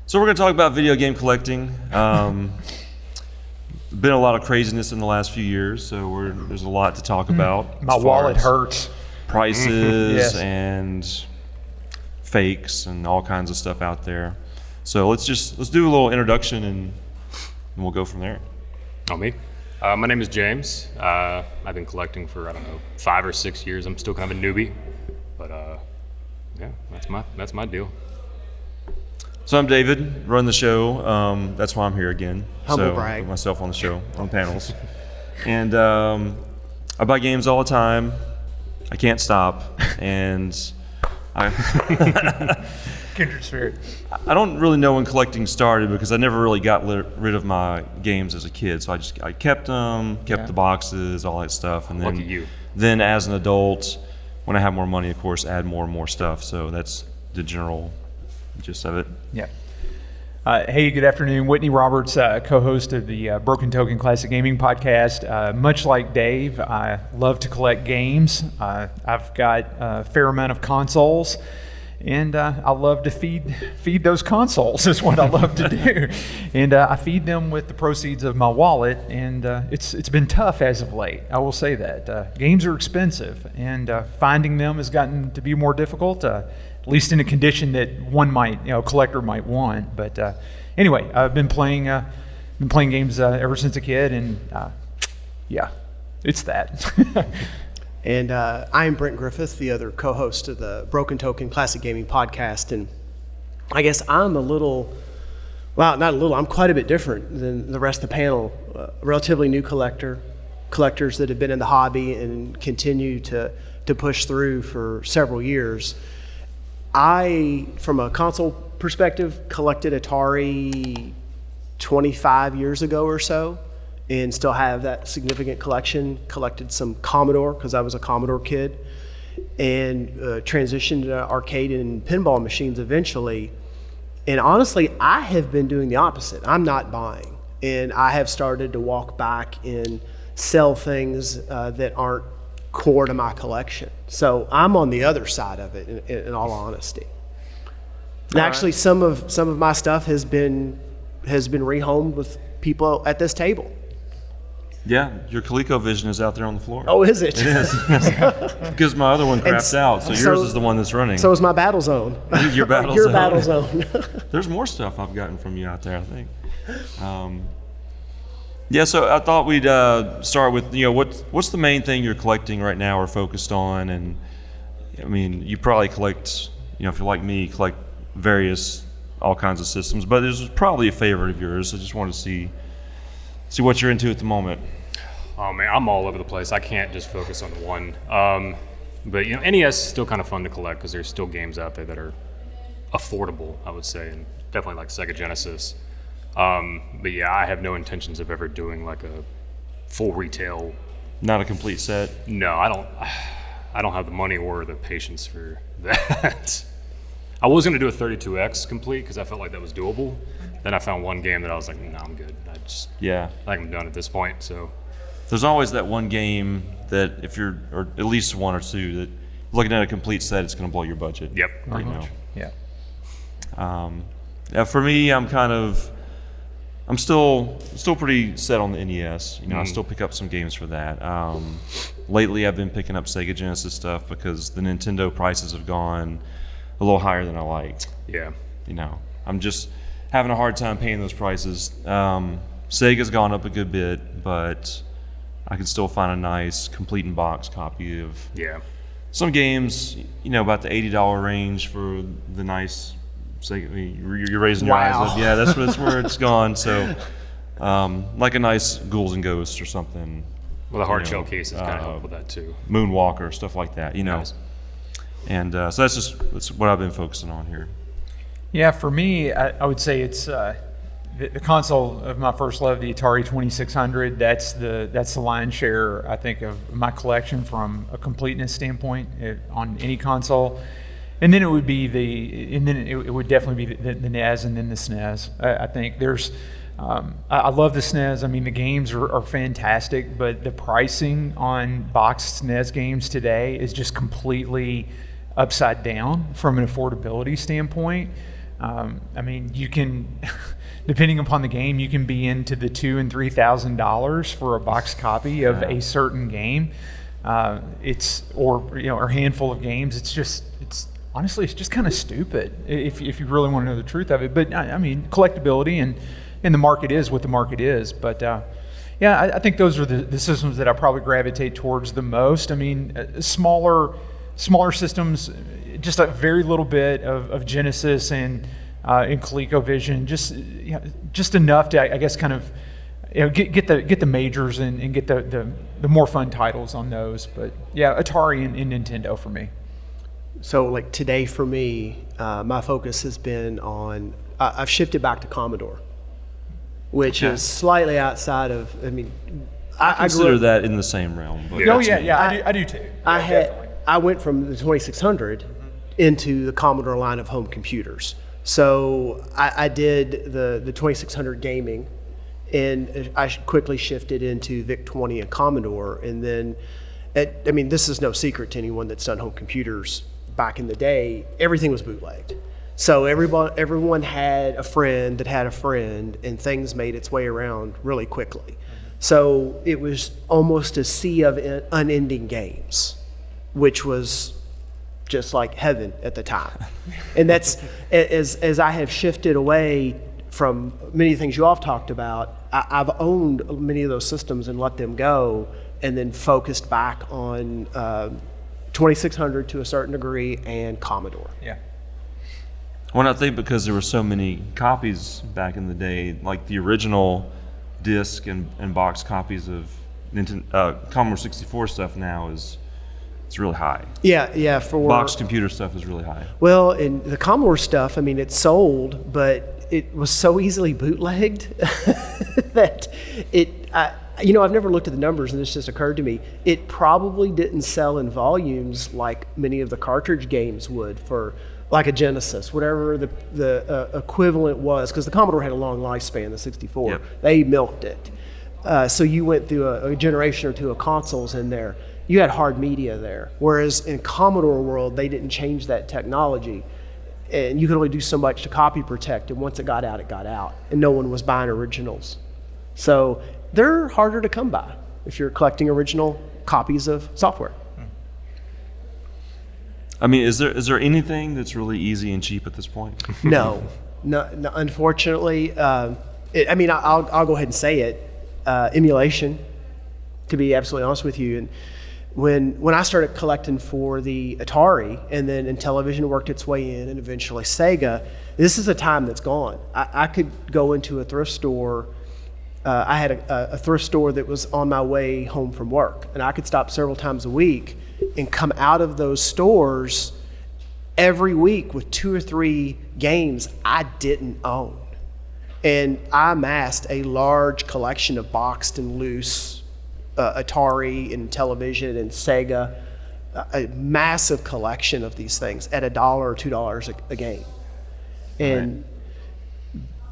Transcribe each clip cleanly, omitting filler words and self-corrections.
So we're going to talk about video game collecting. Been a lot of craziness in the last few years, so there's a lot to talk about. My wallet hurts. Prices Yes. and fakes and all kinds of stuff out there. So let's do a little introduction and we'll go from there. Oh, me? My name is James. I've been collecting for, 5 or 6 years. I'm still kind of a newbie, but yeah, that's my deal. So I'm David, run the show. That's why I'm here again. Humble brag. Put myself on the show, on panels. And I buy games all the time. I can't stop. And Kindred spirit. I don't really know when collecting started because I never really got rid of my games as a kid. So I kept them, the boxes, all that stuff. And Lucky you. Then as an adult, when I have more money, of course, add more and more stuff. So that's the general gist of it. Yeah. Hey, good afternoon. Whitney Roberts, co-host of the Broken Token Classic Gaming Podcast. Much like Dave, I love to collect games. I've got a fair amount of consoles, and I love to feed those consoles is what I love to do. And I feed them with the proceeds of my wallet, and it's been tough as of late. I will say that. Games are expensive, and finding them has gotten to be more difficult. At least in a condition that one might, collector might want. But anyway, I've been playing games ever since a kid, and yeah, it's that. And I am Brent Griffith, the other co-host of the Broken Token Classic Gaming Podcast. And I guess I'm I'm quite a bit different than the rest of the panel. Relatively new collectors that have been in the hobby and continue to push through for several years. I, from a console perspective, collected Atari 25 years ago or so and still have that significant collection. Collected some Commodore because I was a Commodore kid, and transitioned to arcade and pinball machines eventually. And honestly, I have been doing the opposite. I'm not buying, and I have started to walk back and sell things that aren't core to my collection. So I'm on the other side of it in all honesty. And actually some of my stuff has been rehomed with people at this table. Yeah, your ColecoVision is out there on the floor. Oh, is it? It is. Because my other one crapped out, so yours is the one that's running. So is my Battle Zone. Your Battle Your Zone. Battle Zone. There's more stuff I've gotten from you out there, I think. Yeah, so I thought we'd start with, what's the main thing you're collecting right now or focused on? And I mean, you probably collect, if you're like me, collect all kinds of systems, but there's probably a favorite of yours. I just want to see what you're into at the moment. Oh man, I'm all over the place. I can't just focus on one. But NES is still kind of fun to collect because there's still games out there that are affordable, I would say, and definitely like Sega Genesis. But yeah, I have no intentions of ever doing like a full retail. Not a complete set? No, I don't have the money or the patience for that. I was going to do a 32X complete because I felt like that was doable. Then I found one game that I was like, no, I'm good. I think I'm done at this point. So there's always that one game that or at least one or two that looking at a complete set, it's going to blow your budget. Yep. Right now. Yeah. For me, I'm still pretty set on the NES. I still pick up some games for that. Lately, I've been picking up Sega Genesis stuff because the Nintendo prices have gone a little higher than I like. Yeah. I'm just having a hard time paying those prices. Sega's gone up a good bit, but I can still find a nice complete in box copy of some games. About the $80 range for the nice. You're raising your eyes up. Yeah, that's where it's gone. So, like a nice Ghouls and Ghosts or something. Well, the hard shell cases kind of help with that too. Moonwalker, stuff like that. Nice. And so that's what I've been focusing on here. Yeah, for me, I would say it's the console of my first love, the Atari 2600. That's the lion's share, I think, of my collection from a completeness standpoint on any console. And then it would be it would definitely be the NES and then the SNES. I think there's, I love the SNES. I mean, the games are fantastic, but the pricing on boxed SNES games today is just completely upside down from an affordability standpoint. I mean, you can, depending upon the game, you can be into the $2,000 and $3,000 for a boxed copy of a certain game. Or a handful of games. Honestly, it's just kind of stupid if you really want to know the truth of it. But I mean, collectability and the market is what the market is. But I think those are the systems that I probably gravitate towards the most. I mean, smaller systems, just a very little bit of Genesis and ColecoVision, just enough to, I guess, kind of get the majors and get the more fun titles on those. But yeah, Atari and Nintendo for me. So like today for me, my focus has been on, I've shifted back to Commodore, which is slightly outside of, I mean, I consider that in the same realm. But I do too. I went from the 2600 into the Commodore line of home computers. So I did the 2600 gaming, and I quickly shifted into VIC-20 and Commodore. And then, I mean, this is no secret to anyone that's done home computers. Back in the day, everything was bootlegged. So everyone had a friend that had a friend, and things made its way around really quickly. So it was almost a sea of unending games, which was just like heaven at the time. And that's, as I have shifted away from many things you all have talked about, I've owned many of those systems and let them go, and then focused back on 2600 to a certain degree and Commodore. Yeah. Well, I think because there were so many copies back in the day, like the original disc and box copies of Commodore 64 stuff now it's really high. Yeah, for box computer stuff is really high. Well, and the Commodore stuff, I mean, it sold, but it was so easily bootlegged that I've never looked at the numbers, and this just occurred to me. It probably didn't sell in volumes like many of the cartridge games would for like a Genesis, whatever the equivalent was, because the Commodore had a long lifespan, the 64. Yep. They milked it. So you went through a generation or two of consoles in there. You had hard media there. Whereas in Commodore world, they didn't change that technology. And you could only do so much to copy protect, and once it got out, and no one was buying originals. So they're harder to come by if you're collecting original copies of software. I mean, is there anything that's really easy and cheap at this point? No, unfortunately. I'll go ahead and say it. Emulation, to be absolutely honest with you. And when I started collecting for the Atari, and then Intellivision worked its way in, and eventually Sega, this is a time that's gone. I could go into a thrift store. I had a thrift store that was on my way home from work, and I could stop several times a week and come out of those stores every week with 2 or 3 games I didn't own. And I amassed a large collection of boxed and loose Atari and Intellivision and Sega, a massive collection of these things at $1 or $2 a game. And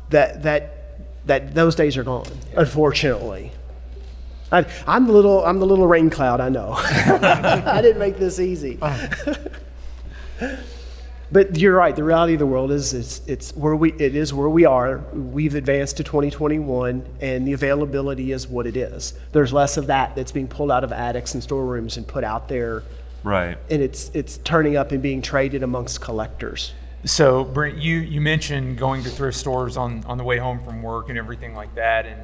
that those days are gone, unfortunately. I'm the little rain cloud, I know. I didn't make this easy. But you're right. The reality of the world is it is where we are. We've advanced to 2021, and the availability is what it is. There's less of that's being pulled out of attics and storerooms and put out there. Right. And it's turning up and being traded amongst collectors. So, Brent, you mentioned going to thrift stores on the way home from work and everything like that, and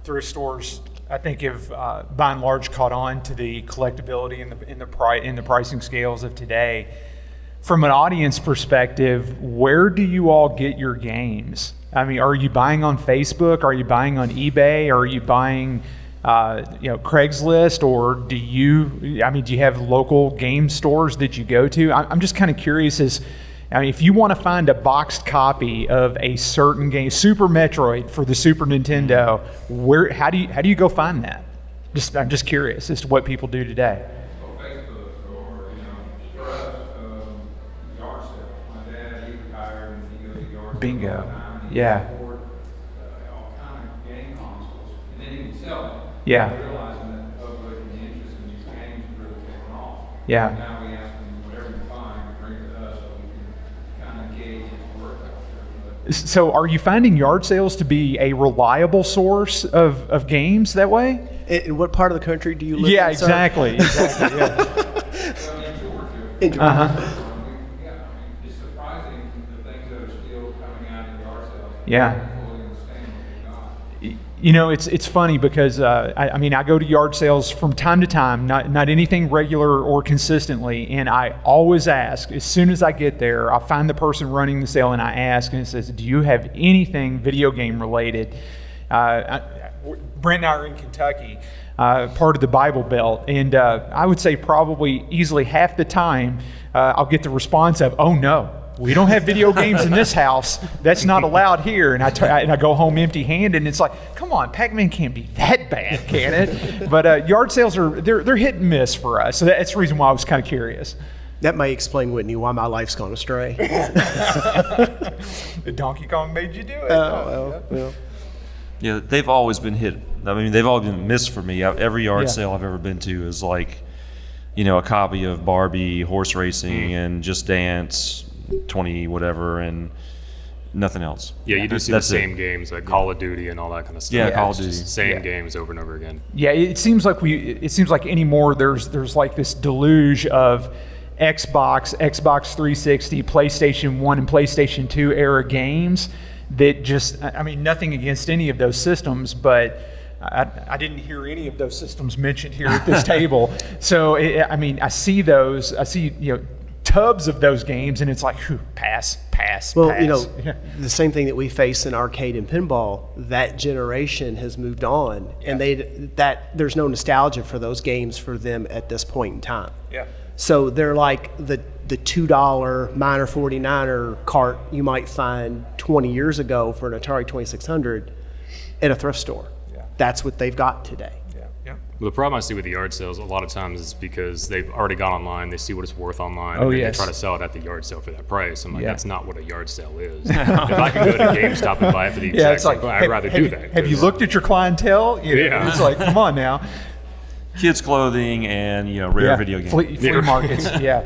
thrift stores, I think, have by and large caught on to the collectability in the pricing scales of today. From an audience perspective, where do you all get your games? I mean, are you buying on Facebook? Are you buying on eBay? Are you buying, Craigslist? Or do you have local game stores that you go to? I'm just kind of curious if you want to find a boxed copy of a certain game, Super Metroid for the Super Nintendo, how do you go find that? I'm just curious as to what people do today. Bingo. Yeah. Yeah. Yeah. Now we ask them whatever you find, bring it to us so we can kind of gauge its worth. So are you finding yard sales to be a reliable source of games that way? In what part of the country do you live in, sir? Exactly. Yeah. In Georgia. It's surprising the things that are still coming out in yard sales. Yeah. I don't fully understand what we got. You know, it's funny because I mean I go to yard sales from time to time, not anything regular or consistently, and I always ask as soon as I get there. I'll find the person running the sale and I ask, and it says, "Do you have anything video game related?" Brent and I are in Kentucky, part of the Bible Belt, and I would say probably easily half the time I'll get the response of, "Oh no. We don't have video games in this house. That's not allowed here." And I go home empty-handed, and it's like, come on, Pac-Man can't be that bad, can it? But yard sales they're hit and miss for us. So that's the reason why I was kind of curious. That may explain, Whitney, why my life's gone astray. The Donkey Kong made you do it. Well. Yeah, they've always been hit. I mean, they've all been missed for me. Every yard sale I've ever been to is like, a copy of Barbie, horse racing, and Just Dance, 20 whatever, and nothing else. Yeah, you do see the same games like Call of Duty and all that kind of stuff. Yeah, Call of It's just Duty. same games over and over again. Yeah, it seems like anymore there's like this deluge of Xbox 360, PlayStation 1 and PlayStation 2 era games that just, I mean, nothing against any of those systems, but I didn't hear any of those systems mentioned here at this table. So, I see those, tubs of those games, and it's like, whew, pass. Well, pass. The same thing that we face in arcade and pinball, that generation has moved on, and there's no nostalgia for those games for them at this point in time. Yeah. So they're like the $2 Miner 49er cart you might find 20 years ago for an Atari 2600 at a thrift store. Yeah. That's what they've got today. Yeah. Well, the problem I see with the yard sales a lot of times is because they've already gone online, they see what it's worth online, Oh, and then yes. they try to sell it at the yard sale for that price. I'm like, Yeah. that's not what a yard sale is. If I can go to GameStop and buy it for the Yeah, exact it's same like, price, I'd rather do that. Have you 'cause- looked at your clientele? Yeah. It's like, come on now. Kids clothing and rare video games. Flea markets. Yeah.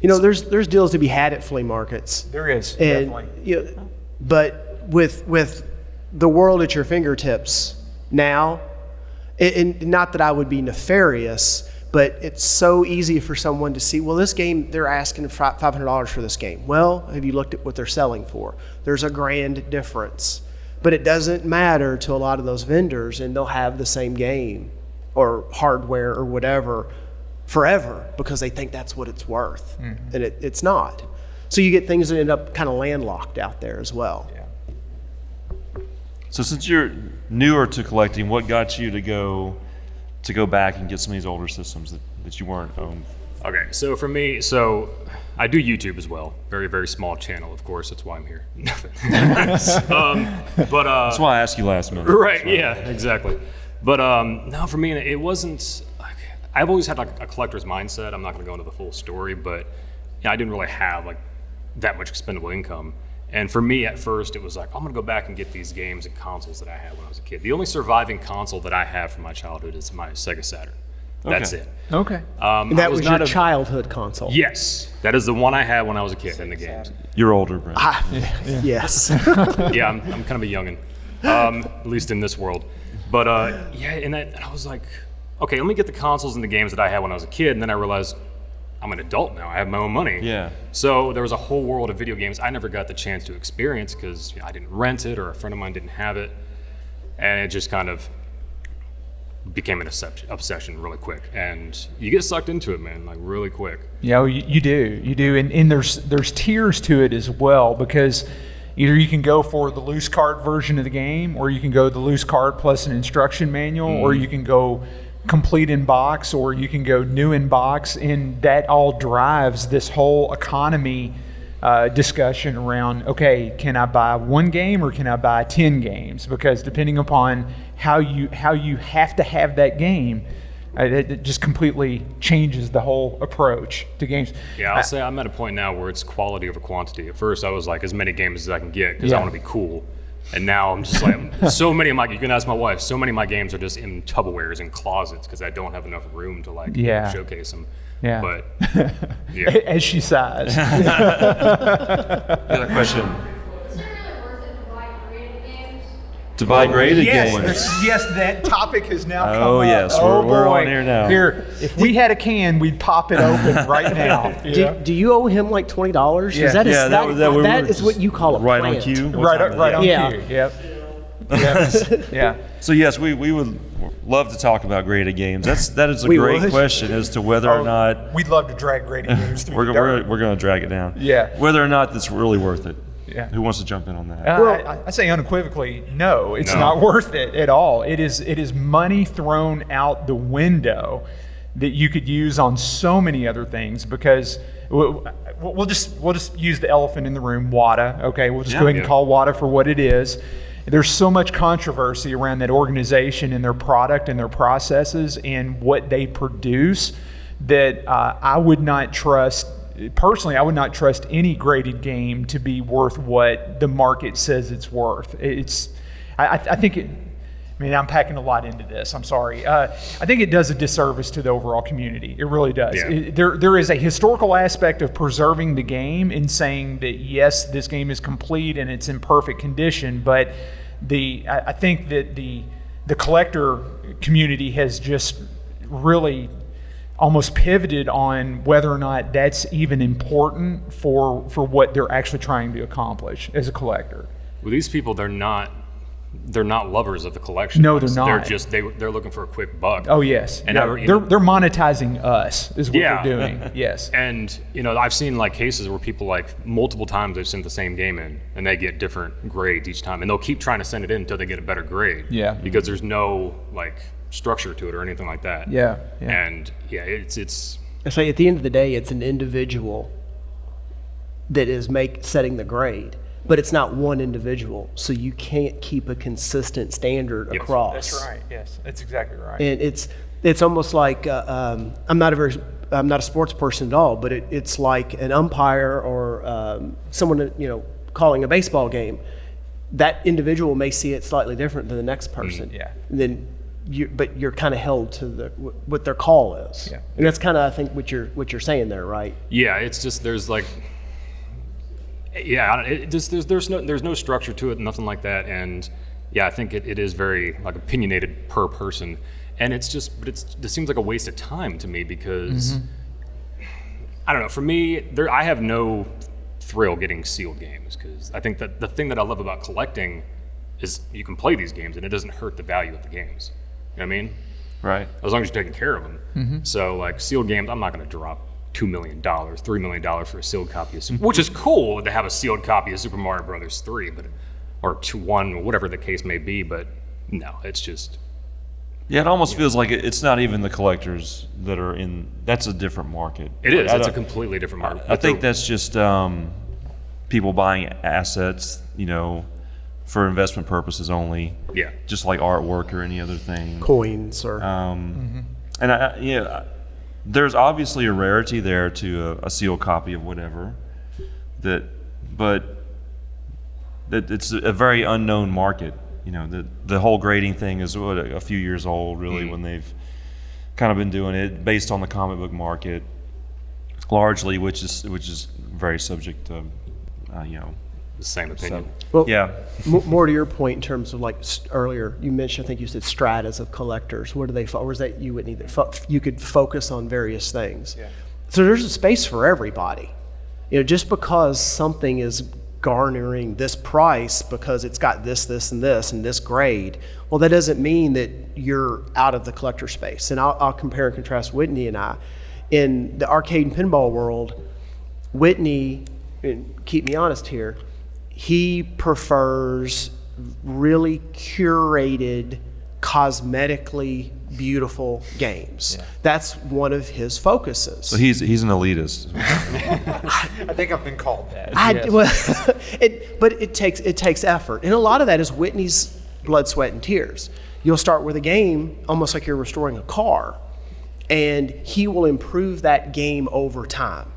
There's deals to be had at flea markets. There is, And, definitely. but with the world at your fingertips now, and not that I would be nefarious, but it's so easy for someone to see, well, this game, they're asking $500 for this game. Well, have you looked at what they're selling for? There's a grand difference. But it doesn't matter to a lot of those vendors, and they'll have the same game or hardware or whatever forever because they think that's what it's worth. Mm-hmm. And it's not. So you get things that end up kind of landlocked out there as well. Yeah. So since you're newer to collecting, what got you to go back and get some of these older systems that you weren't owned? Okay, so for me, I do YouTube as well. Very, very small channel, of course. That's why I'm here. That's why I asked you last minute. Right, yeah, exactly. But no, for me, it wasn't, I've always had like a collector's mindset. I'm not going to go into the full story, but I didn't really have like that much expendable income. And for me, at first, it was like, I'm going to go back and get these games and consoles that I had when I was a kid. The only surviving console that I have from my childhood is my Sega Saturn. That's Okay. it. Okay. And that was your not a- childhood console? Yes, that is the one I had when I was a kid in the games. You're older, Brent. Yes. Yeah, I'm kind of a youngin', at least in this world. But and I was like, okay, let me get the consoles and the games that I had when I was a kid, and then I realized I'm an adult now. I have my own money. Yeah. So there was a whole world of video games I never got the chance to experience because I didn't rent it or a friend of mine didn't have it, and it just kind of became an obsession really quick. And you get sucked into it, man, like really quick. Yeah, you do, and there's tiers to it as well because either you can go for the loose cart version of the game, or you can go the loose cart plus an instruction manual, or you can go complete in box, or you can go new in box, and that all drives this whole economy discussion around, okay, can I buy one game or can I buy 10 games? Because depending upon how you have to have that game, it just completely changes the whole approach to games. Yeah, I'll say I'm at a point now where it's quality over quantity. At first, I was like, as many games as I can get because I want to be cool. And now I'm just like, you can ask my wife, so many of my games are just in Tupperwares and closets because I don't have enough room to showcase them. Yeah. But, yeah. As she sighs. Got a question. To buy graded yes, games. yes, that topic has now come Oh, up. yes, we're on here now. Here, if we had a can, we'd pop it open right now. Do you owe him like $20? Yeah. Is that, Yeah, that is what you call a right on plant. cue. Right on Yeah. cue. Yep. Yeah. So yes, we would love to talk about graded games. That is a We great would. question as to whether or not We'd love to drag graded games through we're the dirt. going to drag it down. Yeah. Whether or not that's really worth it. Yeah. Who wants to jump in on that? I say unequivocally, no, it's not worth it at all. It is money thrown out the window that you could use on so many other things because we'll just use the elephant in the room, WADA. Okay, we'll just go ahead and call WADA for what it is. There's so much controversy around that organization and their product and their processes and what they produce that I would not trust. Personally, I would not trust any graded game to be worth what the market says it's worth. I think it. I mean, I'm packing a lot into this. I'm sorry. I think it does a disservice to the overall community. It really does. Yeah. There is a historical aspect of preserving the game and saying that yes, this game is complete and it's in perfect condition. But I think that the collector community has just really almost pivoted on whether or not that's even important for what they're actually trying to accomplish as a collector. Well, these people, they're not lovers of the collection. No, they're not. They're just they're looking for a quick buck. Oh yes, And they're monetizing us is what Yeah. they're doing. Yes, And I've seen like cases where people like multiple times they've sent the same game in and they get different grades each time, and they'll keep trying to send it in until they get a better grade. Yeah. Because there's no like structure to it or anything like that. yeah. And it's I say at the end of the day, it's an individual that is setting the grade, but it's not one individual, so you can't keep a consistent standard Yes. across. That's right. Yes, that's exactly right. And it's almost like I'm not a sports person at all, but it's like an umpire or someone calling a baseball game. That individual may see it slightly different than the next person. Yeah. Then but you're kind of held to what their call is. Yeah. And that's kind of I think what you're saying there, right? yeah, it's just there's like there's no structure to it, nothing like that, and I think it is very like opinionated per person, and it seems like a waste of time to me because I don't know. For me, I have no thrill getting sealed games because I think that the thing that I love about collecting is you can play these games and it doesn't hurt the value of the games. You know what I mean? Right. As long as you're taking care of them. So like sealed games, I'm not going to drop $2 million, $3 million for a sealed copy of which is cool to have a sealed copy of Super Mario Brothers 3, or 1, or whatever the case may be. But no, it's just. Yeah, it almost feels like it's not even the collectors that are in. That's a different market. It is. I It's a don't- completely different market. I think that's just people buying assets, for investment purposes only. Yeah. Just like artwork or any other thing. Coins or And there's obviously a rarity there to a sealed copy of whatever. But it's a very unknown market. The whole grading thing is a few years old, really, when they've kind of been doing it based on the comic book market, largely, which is very subject to, the same opinion. Well, yeah. More to your point in terms of like earlier, you mentioned, I think you said stratas of collectors. Where do they fall? Or is that you would need you could focus on various things. Yeah. So there's a space for everybody. Just because something is garnering this price because it's got this, and this grade, well, that doesn't mean that you're out of the collector space. And I'll compare and contrast Whitney and I. In the arcade and pinball world, Whitney, and keep me honest here, he prefers really curated, cosmetically beautiful games. Yeah. That's one of his focuses. So he's an elitist. I think I've been called that. But it takes effort, and a lot of that is Whitney's blood, sweat, and tears. You'll start with a game almost like you're restoring a car, and he will improve that game over time,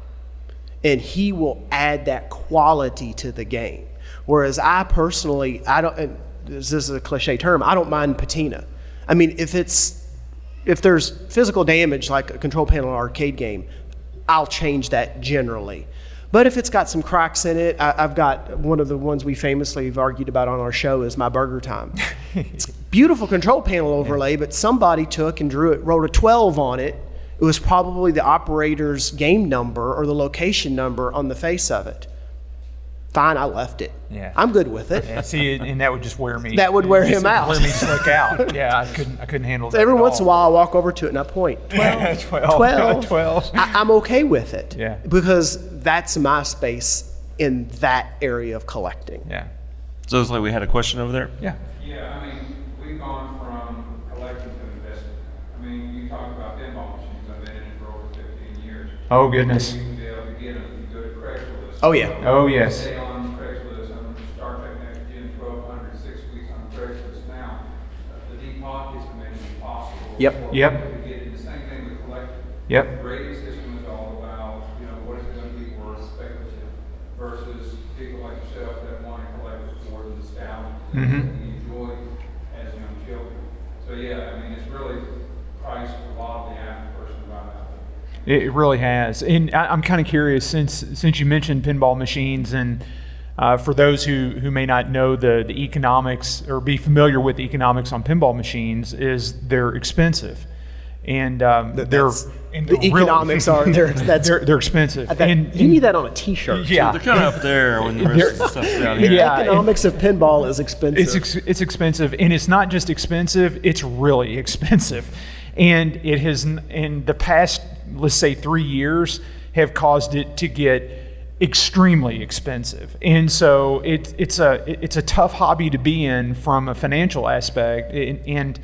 and he will add that quality to the game. Whereas I personally, and this is a cliche term, I don't mind patina. I mean, if there's physical damage like a control panel in an arcade game, I'll change that generally. But if it's got some cracks in it, I've got one of the ones we famously have argued about on our show is my Burger Time. It's beautiful control panel overlay, but somebody took and wrote a 12 on it. It was probably the operator's game number or the location number on the face of it. Fine, I left it. Yeah. I'm good with it. Yeah, see, and that would just wear me. That would wear him out. Wear me slick out. Yeah, I couldn't handle that. Every at once in a all. while, I walk over to it and I point. 12. 12. I'm okay with it. Yeah. Because that's my space in that area of collecting. Yeah. So it's like we had a question over there. Yeah. Yeah, I mean, we've gone from collecting to investing. I mean, you talk about pinball machines. I've been in it for over 15 years. Oh, goodness. You can be able to get them if you go to Craigslist. Oh, yeah. Oh, yes. Say on Craigslist, I'm Star Trek Next Gen 1200, 6 weeks on Craigslist now. The deep pockets have made it impossible. Yep. for Yep. people to get it. The same thing with collecting. Yep. The grading system is all about, what is it going to be worth speculative versus people like yourself that want to collect for the nostalgia that you enjoy as young children. So yeah, I mean, it's really priced a lot of the average person right out there. It really has. And I'm kind of curious, since you mentioned pinball machines, and for those who may not know the economics or be familiar with the economics on pinball machines, is they're expensive. And they're economics are they're expensive. And you need that on a T-shirt. yeah, They're kind of up there when the rest of the stuff's down here. Yeah. Economics of pinball is expensive. it's expensive, and it's not just expensive; it's really expensive. And it has, in the past, let's say 3 years, have caused it to get extremely expensive. And so it's a tough hobby to be in from a financial aspect, and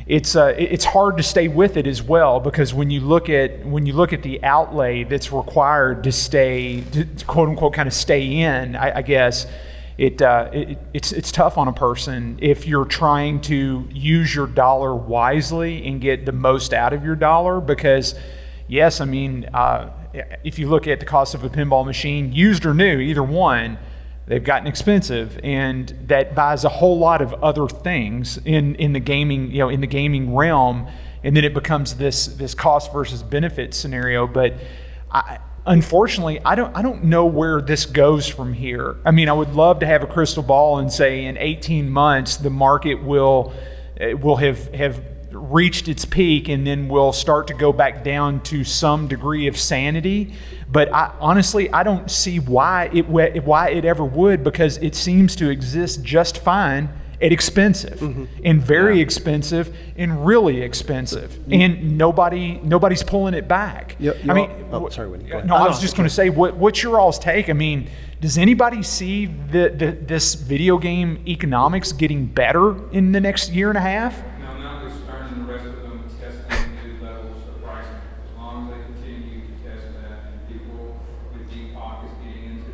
it's hard to stay with it as well, because when you look at the outlay that's required to quote unquote kind of stay in, I guess it's tough on a person if you're trying to use your dollar wisely and get the most out of your dollar. Because yes, I mean, if you look at the cost of a pinball machine, used or new, either one, they've gotten expensive, and that buys a whole lot of other things in the gaming realm, and then it becomes this cost versus benefit scenario. But unfortunately, I don't know where this goes from here. I mean, I would love to have a crystal ball and say in 18 months the market will have reached its peak, and then we'll start to go back down to some degree of sanity. But honestly, I don't see why it ever would, because it seems to exist just fine at expensive, and very expensive, and really expensive, and nobody's pulling it back. I mean, sorry, Whitney. Go ahead. No, I was just going to say, what's your all's take? I mean, does anybody see this video game economics getting better in the next year and a half? Now, not with Stern and the rest of them testing new levels of pricing. As long as they continue to test that, and people with deep pockets getting into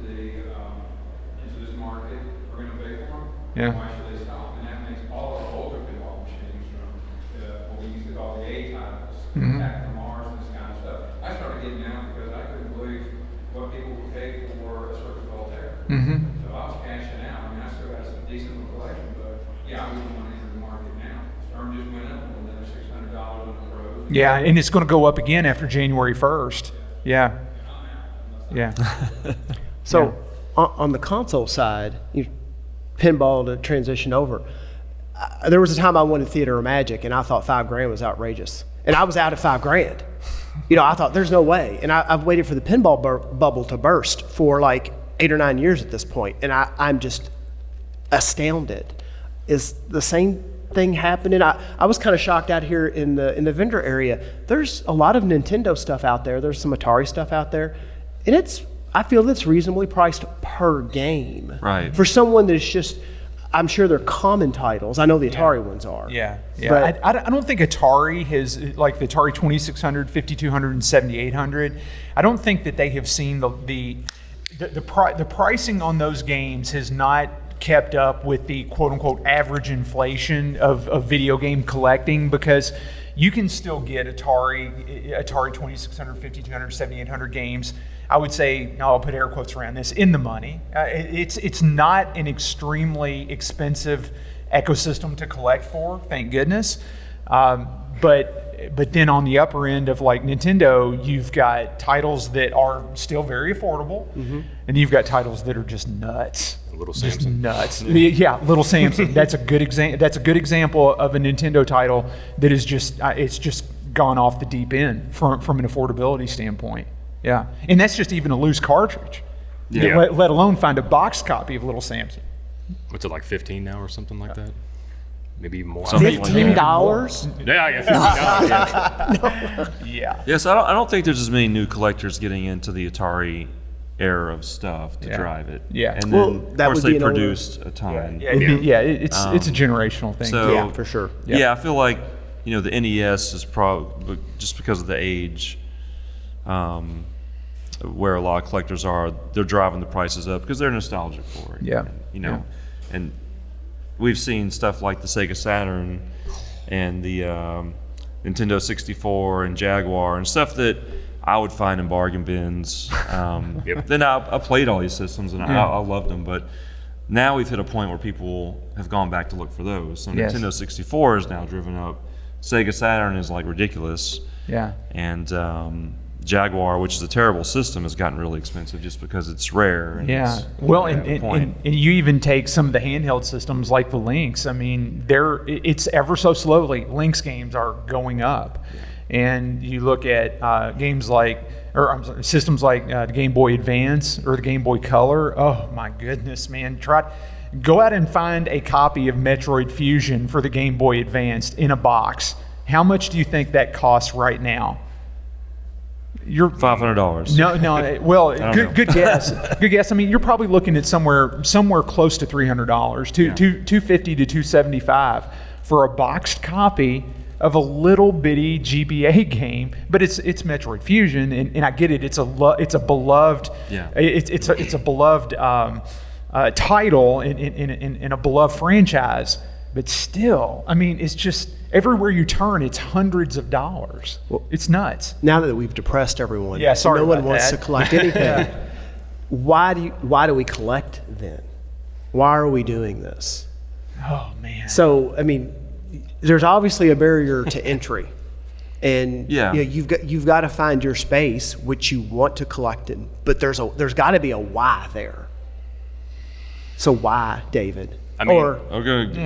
this market are going to pay for them, Yeah. why should they stop? And that makes all of the older pinball machines from what we used to call the A titles, Attack from Mars and this kind of stuff. I started getting out because I couldn't believe what people would pay for a Circuit Voltaire. So I was cashing out. I mean, I still got a decent little collection, but yeah, I wouldn't want to enter the market now. Stern just went up another $600 on the pros. Yeah, and it's going to go up again after January 1st. Yeah. Yeah. So on the console side, pinball to transition over. There was a time I wanted Theater of Magic, and I thought $5,000 was outrageous, and I was out at $5,000. I thought there's no way, and I've waited for the pinball bubble to burst for like 8 or 9 years at this point, and I'm just astounded. Is the same thing happening? I was kind of shocked out here in the vendor area. There's a lot of Nintendo stuff out there. There's some Atari stuff out there, and I feel it's reasonably priced per game. Right. For someone that's just, I'm sure they're common titles. I know the Atari ones are. Yeah. But I don't think Atari has, like the Atari 2600, 5200, and 7800, I don't think that they have seen the pricing on those games has not kept up with the quote-unquote average inflation of video game collecting, because you can still get Atari 2600, 5200, 7800 games, I would say, I'll put air quotes around this, in the money. It's not an extremely expensive ecosystem to collect for, thank goodness. But but then on the upper end of like Nintendo, you've got titles that are still very affordable, and you've got titles that are just nuts. Little Just Samson. nuts. Yeah, Little Samson. That's a good example of a Nintendo title that is just it's just gone off the deep end from an affordability standpoint. Yeah, and that's just even a loose cartridge. Yeah. Let alone find a boxed copy of Little Samson. What's it, like 15 now or something like that? Maybe even more. Something like that. $15? Yeah, $15. Yeah. Yes, I don't think there's as many new collectors getting into the Atari era of stuff to Yeah. drive it. Yeah. And Well, then, that of course, would be they an older- produced a ton. It's a generational thing. so- Yeah, for sure. Yeah. Yeah, I feel like, the NES is probably, just because of the age, where a lot of collectors are, they're driving the prices up because they're nostalgic for it. Yeah. And, and we've seen stuff like the Sega Saturn and the Nintendo 64 and Jaguar and stuff that I would find in bargain bins. Then I played all these systems and I loved them, but now we've hit a point where people have gone back to look for those. So Yes. Nintendo 64 is now driven up. Sega Saturn is like ridiculous. Yeah. And Jaguar, which is a terrible system, has gotten really expensive just because it's rare. And Yeah. it's, Well, at a point. and you even take some of the handheld systems like the Lynx. I mean, it's ever so slowly. Lynx games are going up, and you look at games like, systems like the Game Boy Advance or the Game Boy Color. Oh my goodness, man! Go out and find a copy of Metroid Fusion for the Game Boy Advance in a box. How much do you think that costs right now? You're $500. No. Well, know. good guess. Good guess. I mean, you're probably looking at somewhere close to $300, $250 to $275 for a boxed copy of a little bitty GBA game. But it's Metroid Fusion, and I get it. It's a beloved. Yeah. It's a beloved title in a beloved franchise. But still, I mean, it's just everywhere you turn, it's hundreds of dollars. It's nuts. Now that we've depressed everyone, Yeah, sorry no one about wants that. to collect anything. Why do we collect then? Why are we doing this? Oh man. So, I mean, there's obviously a barrier to entry. And Yeah. you've got to find your space, which you want to collect in. But there's got to be a why there. So why, David? I mean-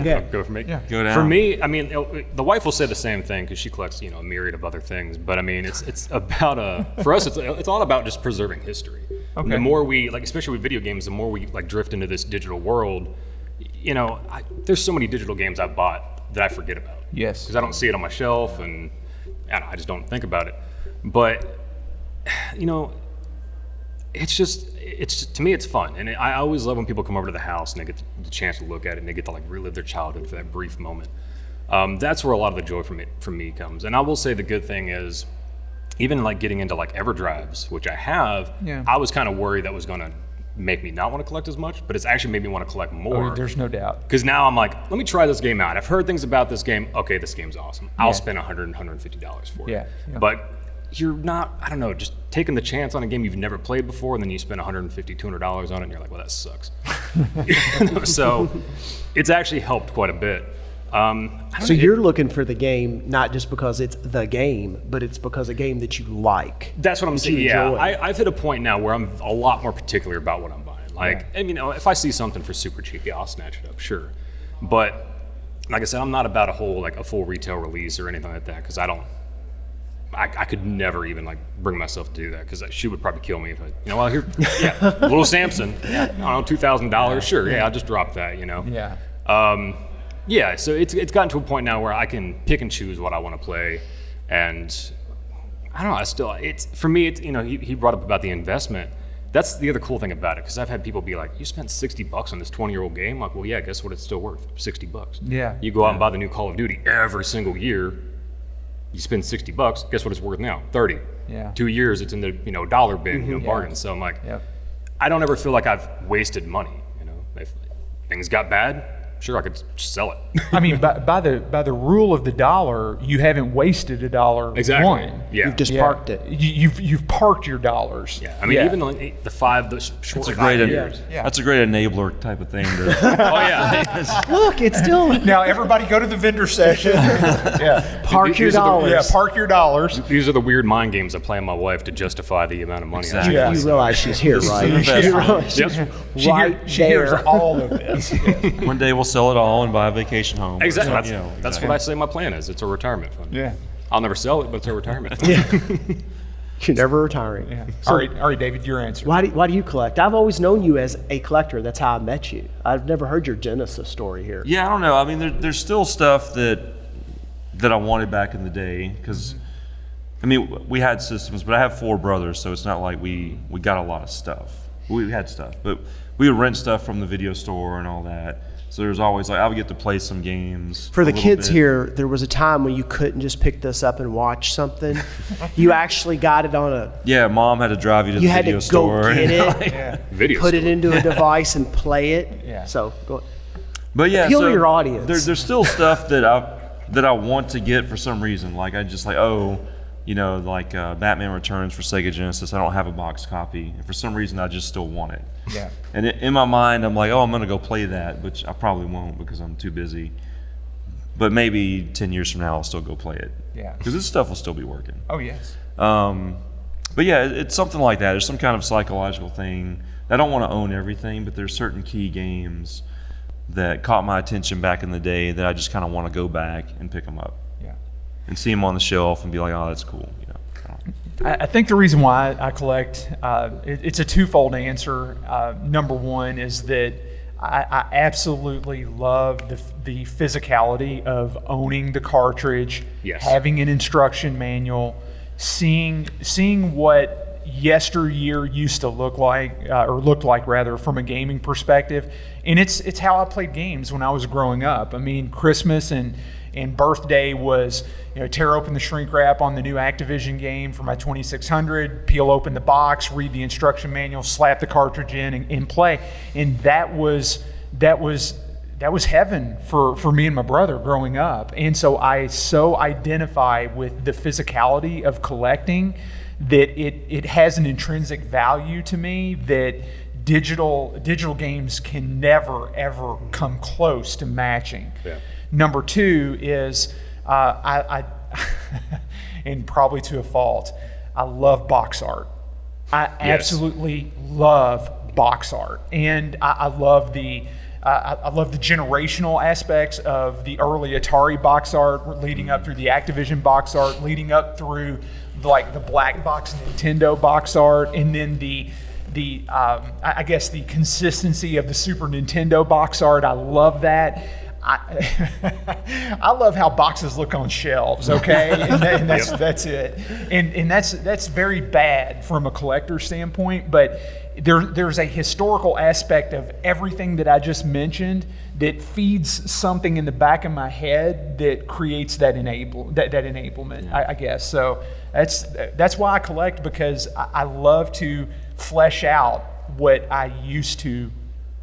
Yeah. Go for me. Yeah. Go down. For me, I mean, the wife will say the same thing because she collects, a myriad of other things. But I mean, it's about for us, it's all about just preserving history. And the more we especially with video games, the more we drift into this digital world. There's so many digital games I've bought that I forget about. Yes. Because I don't see it on my shelf, and I just don't think about it. But it's to me it's fun, and I always love when people come over to the house and they get the chance to look at it and they get to relive their childhood for that brief moment. That's where a lot of the joy from me comes. And I will say the good thing is, even getting into EverDrives, which I have, I was kind of worried that was going to make me not want to collect as much, but it's actually made me want to collect more. Oh, there's no doubt. Because now I'm like, let me try this game out. I've heard things about this game. Okay, this game's awesome. I'll spend $100, $150 for it. Yeah. But you're not, I don't know, just taking the chance on a game you've never played before, and then you spend $150, $200 on it, and you're like, well, that sucks. So it's actually helped quite a bit. So you're looking for the game not just because it's the game, but it's because a game that you like. That's what I'm saying. you Yeah, enjoy. I've hit a point now where I'm a lot more particular about what I'm buying. And if I see something for super cheap, I'll snatch it up, sure. But like I said, I'm not about a full retail release or anything like that, because I could never even bring myself to do that, because she would probably kill me if Little Samson, I don't know, $2,000, sure, I'll just drop that, Yeah. So it's gotten to a point now where I can pick and choose what I want to play, and I don't know. For me, he brought up about the investment. That's the other cool thing about it, because I've had people be like, "You spent $60 on this 20-year-old game?" I'm like, well, yeah. Guess what? It's still worth $60. Yeah. You go out and buy the new Call of Duty every single year. You spend $60. Guess what it's worth now? $30. Yeah. 2 years, it's in the dollar bin, bargain. So I'm like, Yep. I don't ever feel like I've wasted money. If things got bad, sure, I could sell it. I mean, by the rule of the dollar, you haven't wasted a dollar. Exactly. One. Yeah. You've just parked it. You've parked your dollars. Yeah. I mean, even the short That's a 5 great, years. that's a great enabler type of thing. To, Oh yeah. Look, it's still Now everybody go to the vendor session. Yeah. park your These are the- dollars. Yeah, park your dollars. These are the weird mind games I play on my wife to justify the amount of money. Exactly. Yeah. You realize she's here, right? the best You one. realize she's Yep. right She hears there. all of this. Yes. one day we'll sell it all and buy a vacation home. or Exactly. something, That's what I say my plan is. It's a retirement fund. Yeah. I'll never sell it, but it's a retirement fund. You're never retiring. Yeah. So all right, David, your answer. why do you collect? I've always known you as a collector. That's how I met you. I've never heard your Genesis story here. Yeah, I don't know. I mean, there's still stuff that I wanted back in the day because, I mean, we had systems, but I have 4 brothers, so it's not like we got a lot of stuff. We had stuff, but we would rent stuff from the video store and all that. So there's always like I would get to play some games. For the a little kids bit. here, there was a time when you couldn't just pick this up and watch something. You actually got it on a. Yeah, Mom had to drive you to You the had video to store. go get and, it, Yeah. Video put it store. into a device, and play it. Yeah. So go. But yeah, Appeal to so your audience. There's still stuff that I want to get for some reason. Like I just like like Batman Returns for Sega Genesis. I don't have a box copy, and for some reason I just still want it. Yeah. And in my mind, I'm like, I'm gonna go play that, which I probably won't because I'm too busy. But maybe 10 years from now, I'll still go play it. Yeah. Because this stuff will still be working. Oh yes. But yeah, it's something like that. There's some kind of psychological thing. I don't want to own everything, but there's certain key games that caught my attention back in the day that I just kind of want to go back and pick them up Yeah. and see them on the shelf and be like, oh, that's cool. You know. I think the reason why I collect, it's a twofold answer. Number one is that I absolutely love the physicality of owning the cartridge, Yes. having an instruction manual, seeing what yesteryear used to look like, or looked like rather, from a gaming perspective. And it's how I played games when I was growing up. I mean, Christmas and birthday was, tear open the shrink wrap on the new Activision game for my 2600, peel open the box, read the instruction manual, slap the cartridge in, and play. And that was heaven for me and my brother growing up. And so I so identify with the physicality of collecting that it has an intrinsic value to me that digital games can never ever come close to matching. Yeah. Number two is I and probably to a fault, I love box art. I absolutely love box art, and I love the generational aspects of the early Atari box art, leading up through the Activision box art, leading up through like the black box Nintendo box art, and then I guess the consistency of the Super Nintendo box art. I love that. I love how boxes look on shelves, okay? And that's it. And that's very bad from a collector standpoint, but there's a historical aspect of everything that I just mentioned that feeds something in the back of my head that creates that enablement, I guess. So that's why I collect, because I love to flesh out what I used to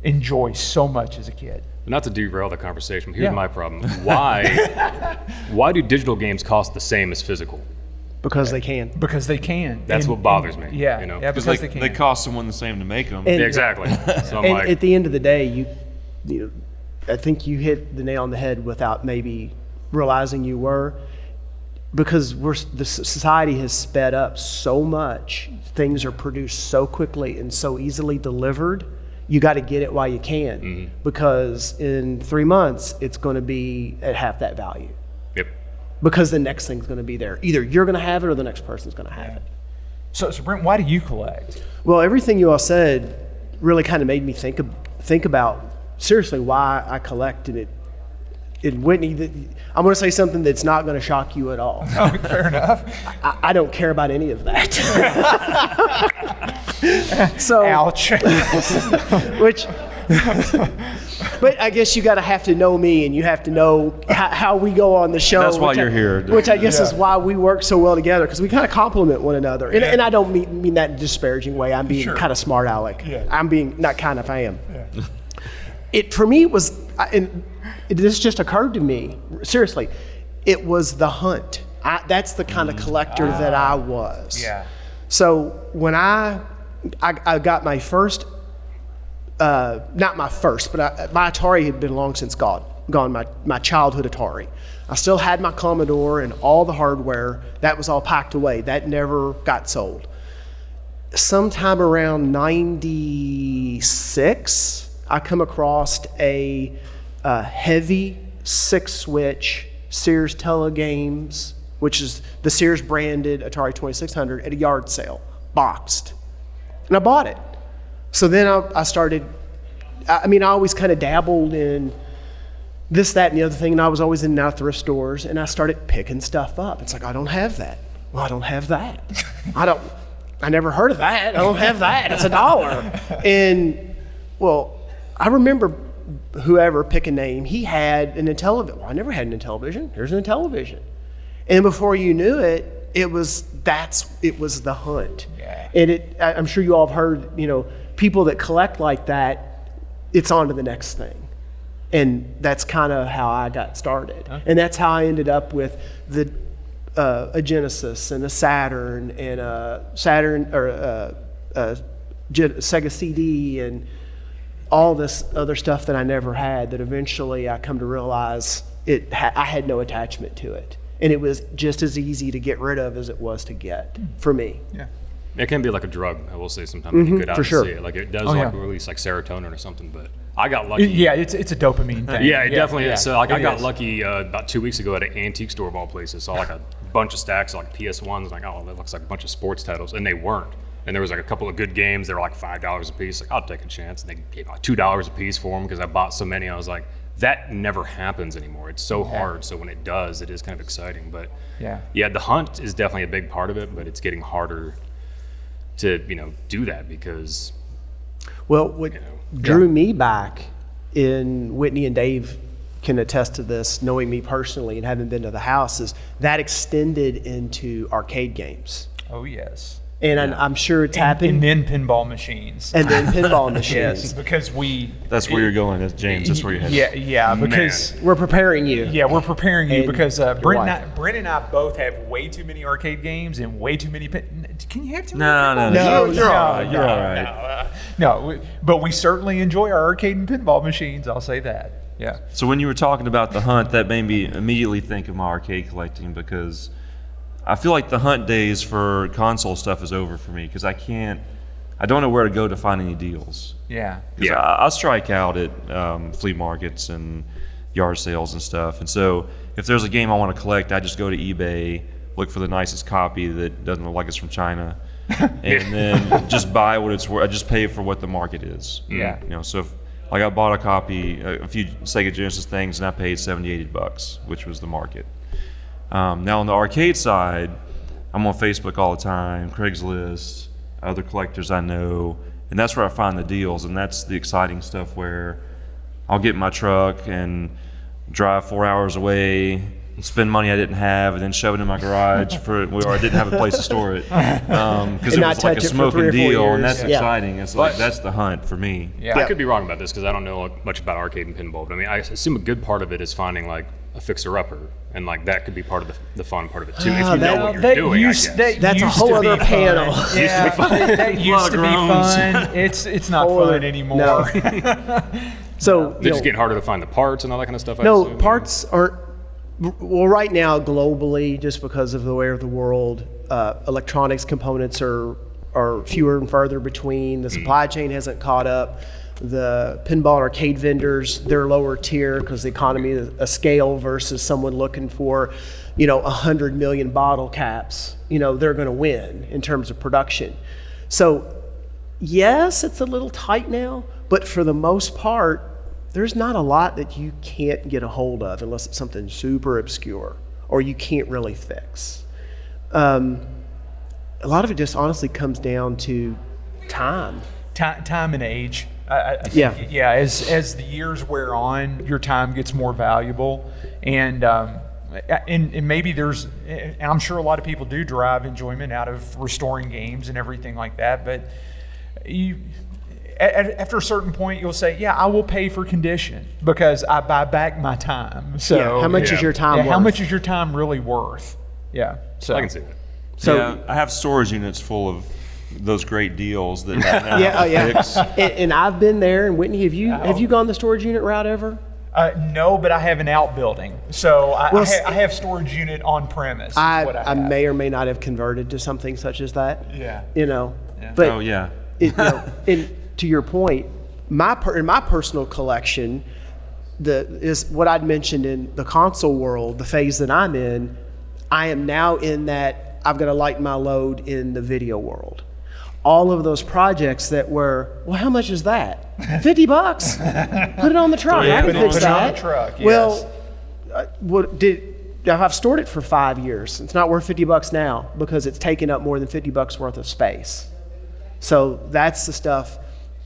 enjoy so much as a kid. Not to derail the conversation, but here's my problem. Why do digital games cost the same as physical? Because they can. Because they can. That's what bothers me. Yeah, you know? yeah, Because because they can. they cost someone the same to make them. And- Yeah, exactly. So I'm And like, at the end of the day, you know, I think you hit the nail on the head without maybe realizing you were, because the society has sped up so much. Things are produced so quickly and so easily delivered. You got to get it while you can, because in 3 months it's going to be at half that value. yep. Because the next thing's going to be there. Either you're going to have it or the next person's going to have it. So Brent, why do you collect? Well, everything you all said really kind of made me think about seriously why I collect. And Whitney, I'm going to say something that's not going to shock you at all. Oh, fair enough. I don't care about any of that. So, Ouch. but I guess you got to have to know me, and you have to know how we go on the show. That's why which you're here. Which I guess is why we work so well together, because we kind of complement one another. And I don't mean that in a disparaging way. I'm being kind of smart aleck. Yeah. I'm being not kind of, I am. it for me was, and this just occurred to me, seriously, it was the hunt. That's the kind of collector that I was. Yeah. So when I got my first, not my first, but my Atari had been long since gone, my childhood Atari. I still had my Commodore and all the hardware. That was all packed away. That never got sold. Sometime around 96, I come across a heavy 6-switch Sears Telegames, which is the Sears branded Atari 2600, at a yard sale, boxed. And I bought it. So then I started, I always kind of dabbled in this, that, and the other thing, and I was always in and out of thrift stores, and I started picking stuff up. It's like, I don't have that. Well, I don't have that. I never heard of that. I don't have that. It's $1. And, well, I remember whoever, pick a name, he had an Intellivision. Well, I never had an Intellivision. Here's an Intellivision. And before you knew it, it was the hunt. Yeah. And I'm sure you all have heard, people that collect like that, it's on to the next thing. And that's kind of how I got started. Okay. And that's how I ended up with a Genesis and a Saturn and a Sega CD and all this other stuff that I never had, that eventually I come to realize I had no attachment to it. And it was just as easy to get rid of as it was to get for me. Yeah. It can be like a drug, I will say sometimes, when you get out and sure. see it. Like it does release like serotonin or something, but I got lucky. Yeah, it's a dopamine thing. Yeah, it definitely is. So like I got is. lucky about 2 weeks ago at an antique store of all places. Saw like a bunch of stacks of like PS1s, like, oh, that looks like a bunch of sports titles, and they weren't. And there was like a couple of good games. They were like $5 a piece. Like, I'll take a chance. And they gave like $2 a piece for them because I bought so many. I was like, that never happens anymore. It's so hard. So when it does, it is kind of exciting. But yeah, the hunt is definitely a big part of it, but it's getting harder to do that because what drew me back, in Whitney and Dave can attest to this, knowing me personally and having been to the house, is that extended into arcade games. Oh yes. And I'm sure it's happened. And then pinball machines. And then pinball machines. Yes, because That's where you're going, James. That's where you're headed. Yeah, because we're preparing you. Yeah, we're preparing you And because Brent and I both have way too many arcade games and way too many. Can you have too many? No, you're all right. You're all right. No, but we certainly enjoy our arcade and pinball machines. I'll say that. Yeah. So when you were talking about the hunt, that made me immediately think of my arcade collecting, because I feel like the hunt days for console stuff is over for me, because I don't know where to go to find any deals. Yeah. I strike out at flea markets and yard sales and stuff. And so if there's a game I want to collect, I just go to eBay, look for the nicest copy that doesn't look like it's from China, and then just buy what it's worth. I just pay for what the market is. Yeah. So if, like, I bought a copy, a few Sega Genesis things, and I paid $70, $80, which was the market. Now on the arcade side, I'm on Facebook all the time, Craigslist, other collectors I know, and that's where I find the deals, and that's the exciting stuff, where I'll get in my truck and drive 4 hours away, spend money I didn't have, and then shove it in my garage where I didn't have a place to store it, because it was like a smoking deal, and that's exciting. It's like, that's the hunt for me. Yeah. I could be wrong about this because I don't know much about arcade and pinball, but I assume a good part of it is finding like a fixer-upper, and like that could be part of the fun part of it too, if you know what you're doing. That's a whole other panel. Yeah, that used to be fun. It's not fun anymore. No. So They're just getting harder to find the parts and all that kind of stuff. No, parts aren't. Well, right now globally, just because of the way of the world, electronics components are fewer and further between. The supply chain hasn't caught up. The pinball arcade vendors, they're lower tier because the economy is a scale versus someone looking for, 100 million bottle caps. They're going to win in terms of production. So, yes, it's a little tight now, but for the most part, there's not a lot that you can't get a hold of unless it's something super obscure or you can't really fix. A lot of it just honestly comes down to time. Time and age. I think, as the years wear on, your time gets more valuable, and maybe and I'm sure a lot of people do derive enjoyment out of restoring games and everything like that, but after a certain point, you'll say, yeah, I will pay for condition because I buy back my time. So Yeah, how much is your time worth? How much is your time really worth? Yeah. So I can see that. So yeah, I have storage units full of those great deals that now yeah. fix. And I've been there. And Whitney, have you gone the storage unit route ever? No, but I have an outbuilding. So I Well, have storage unit on premise. I may or may not have converted to something such as that. Yeah. But Oh yeah. and to your point, in my personal collection, is what I'd mentioned in the console world, the phase that I'm in. I am now in that I've got to lighten my load in the video world. All of those projects that were, well, how much is that? $50? Put it on the truck. Yeah, I can put it fix on that. the truck, yes. Well, I've stored it for 5 years. It's not worth $50 now because it's taken up more than $50 worth of space. So that's the stuff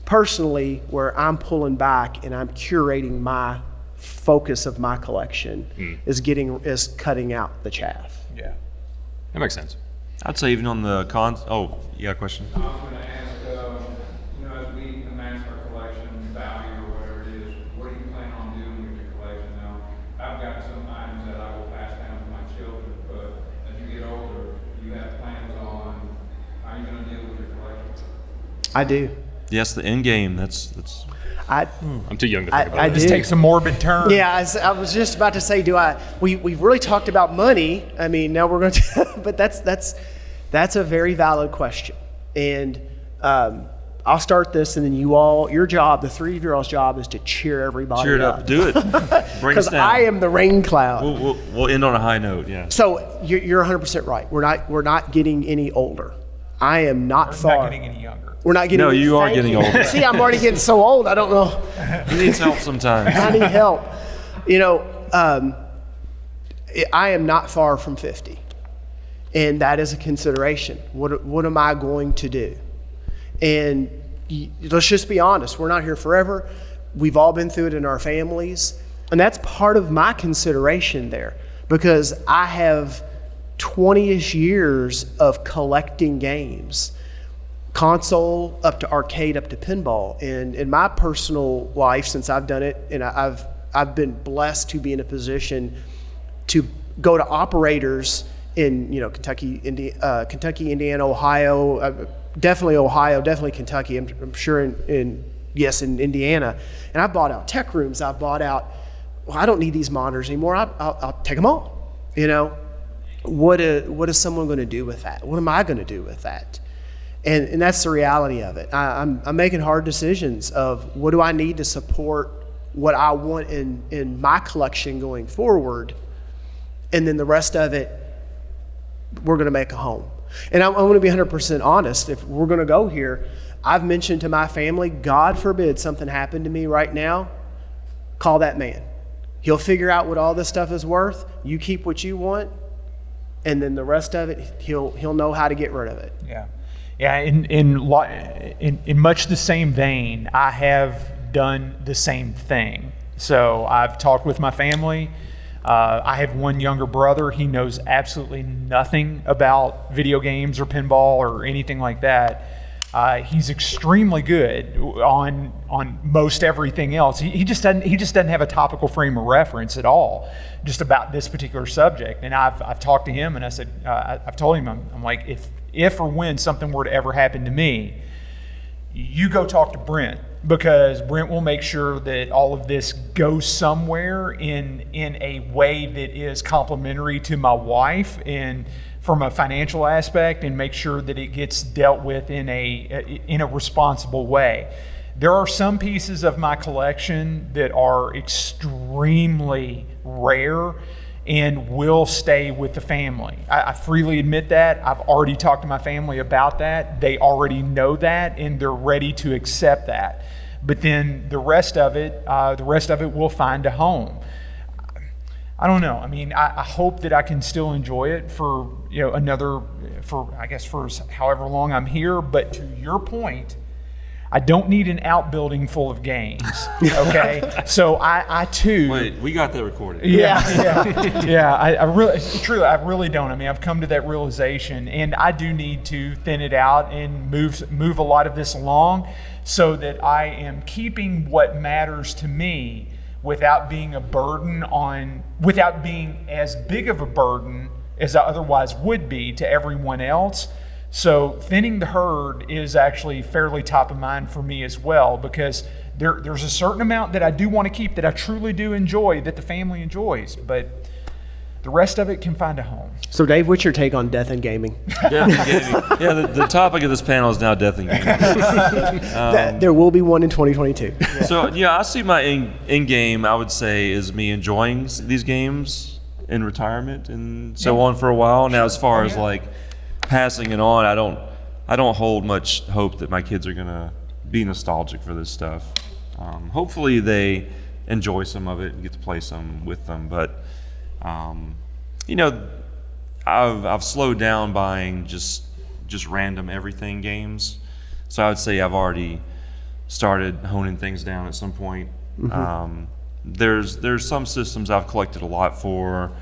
personally where I'm pulling back and I'm curating my focus of my collection is cutting out the chaff. Yeah. That makes sense. I'd say even on the oh, you got a question? I was going to ask, as we amass our collection value or whatever it is, what do you plan on doing with your collection now? I've got some items that I will pass down to my children, but as you get older, you have plans on how you're going to deal with your collection. I do. Yes, the end game. That's I'm too young to think about I it. This do. takes a morbid turn. Yeah, I was just about to say, we've really talked about money. I mean, now we're going to, but that's a very valid question. And I'll start this and then your job, the three of y'all's job is to cheer everybody cheer it up. Do it. Bring us Because down. I am the rain cloud. We'll end on a high note. Yeah. So you're 100% right. We're not getting any older. I am not far. Not getting any younger. We're not getting. No, you are thank getting you. older. See, I'm already getting so old. I don't know. He needs help sometimes. I need help. I am not far from 50, and that is a consideration. What am I going to do? And let's just be honest. We're not here forever. We've all been through it in our families, and that's part of my consideration there because I have 20-ish years of collecting games. Console up to arcade up to pinball, and in my personal life since I've done it, and I've been blessed to be in a position to go to operators in Kentucky, Indiana, Ohio, definitely Kentucky. I'm sure in Indiana, and I bought out tech rooms. I bought out. Well, I don't need these monitors anymore. I'll take them all. What is someone going to do with that? What am I going to do with that? And that's the reality of it. I'm making hard decisions of what do I need to support what I want in my collection going forward, and then the rest of it, we're going to make a home. And I want to be 100% honest. If we're going to go here, I've mentioned to my family, God forbid something happened to me right now, call that man. He'll figure out what all this stuff is worth. You keep what you want, and then the rest of it, he'll know how to get rid of it. Yeah. Yeah, in much the same vein, I have done the same thing. So I've talked with my family. I have one younger brother. He knows absolutely nothing about video games or pinball or anything like that. He's extremely good on most everything else. He just doesn't have a topical frame of reference at all, just about this particular subject. And I've talked to him, and I said, I've told him, I'm like, if or when something were to ever happen to me, you go talk to Brent, because Brent will make sure that all of this goes somewhere in a way that is complementary to my wife and from a financial aspect, and make sure that it gets dealt with in a responsible way. There are some pieces of my collection that are extremely rare and will stay with the family. I freely admit that. I've already talked to my family about that. They already know that, and they're ready to accept that. But then the rest of it will find a home. I don't know. I mean, I hope that I can still enjoy it for for however long I'm here. But to your point, I don't need an outbuilding full of games. Okay, so I too. Wait, we got that recorded. Yeah. I really don't. I mean, I've come to that realization, and I do need to thin it out and move a lot of this along, so that I am keeping what matters to me without being without being as big of a burden as I otherwise would be to everyone else. So thinning the herd is actually fairly top of mind for me as well, because there's a certain amount that I do want to keep, that I truly do enjoy, that the family enjoys, but the rest of it can find a home. So Dave, what's your take on death in gaming? The topic of this panel is now death in gaming. There will be one in 2022. So I see my end game, I would say, is me enjoying these games in retirement and so on for a while. Now, as far as like passing it on, I don't hold much hope that my kids are gonna be nostalgic for this stuff. Hopefully they enjoy some of it and get to play some with them, but I've slowed down buying just random everything games. So I would say I've already started honing things down at some point. Mm-hmm. There's some systems I've collected a lot for,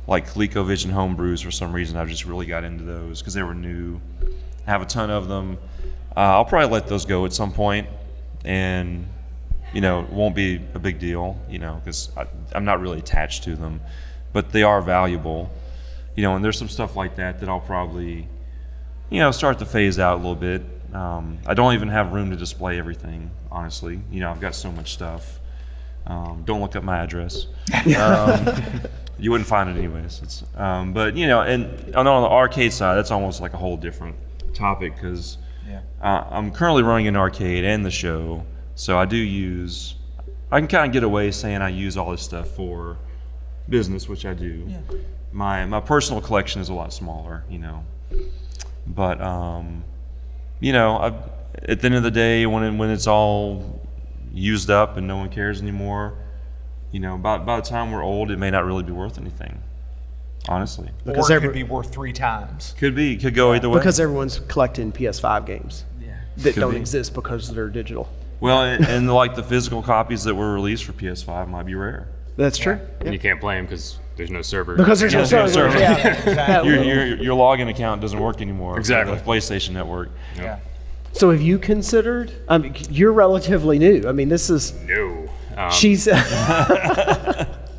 like ColecoVision homebrews. For some reason, I've just really got into those because they were new. I have a ton of them. I'll probably let those go at some point, and it won't be a big deal, because I'm not really attached to them, but they are valuable, and there's some stuff like that I'll probably, start to phase out a little bit. I don't even have room to display everything, honestly. I've got so much stuff. Don't look up my address. You wouldn't find it anyways. But and on the arcade side, that's almost like a whole different topic, because I'm currently running an arcade and the show, so I can kind of get away saying I use all this stuff for business, which I do. Yeah. My personal collection is a lot smaller, but at the end of the day, when it's all used up and no one cares anymore, by the time we're old, it may not really be worth anything, honestly. Because it could be worth 3 times. Could go either way. Because everyone's collecting PS5 games that don't exist because they're digital. Well, and like the physical copies that were released for PS5 might be rare. That's true. And you can't play them because there's no server. Because there's no server. Your login account doesn't work anymore. Exactly. Like PlayStation Network. Yeah. So have you considered? You're relatively new. This is No. she's.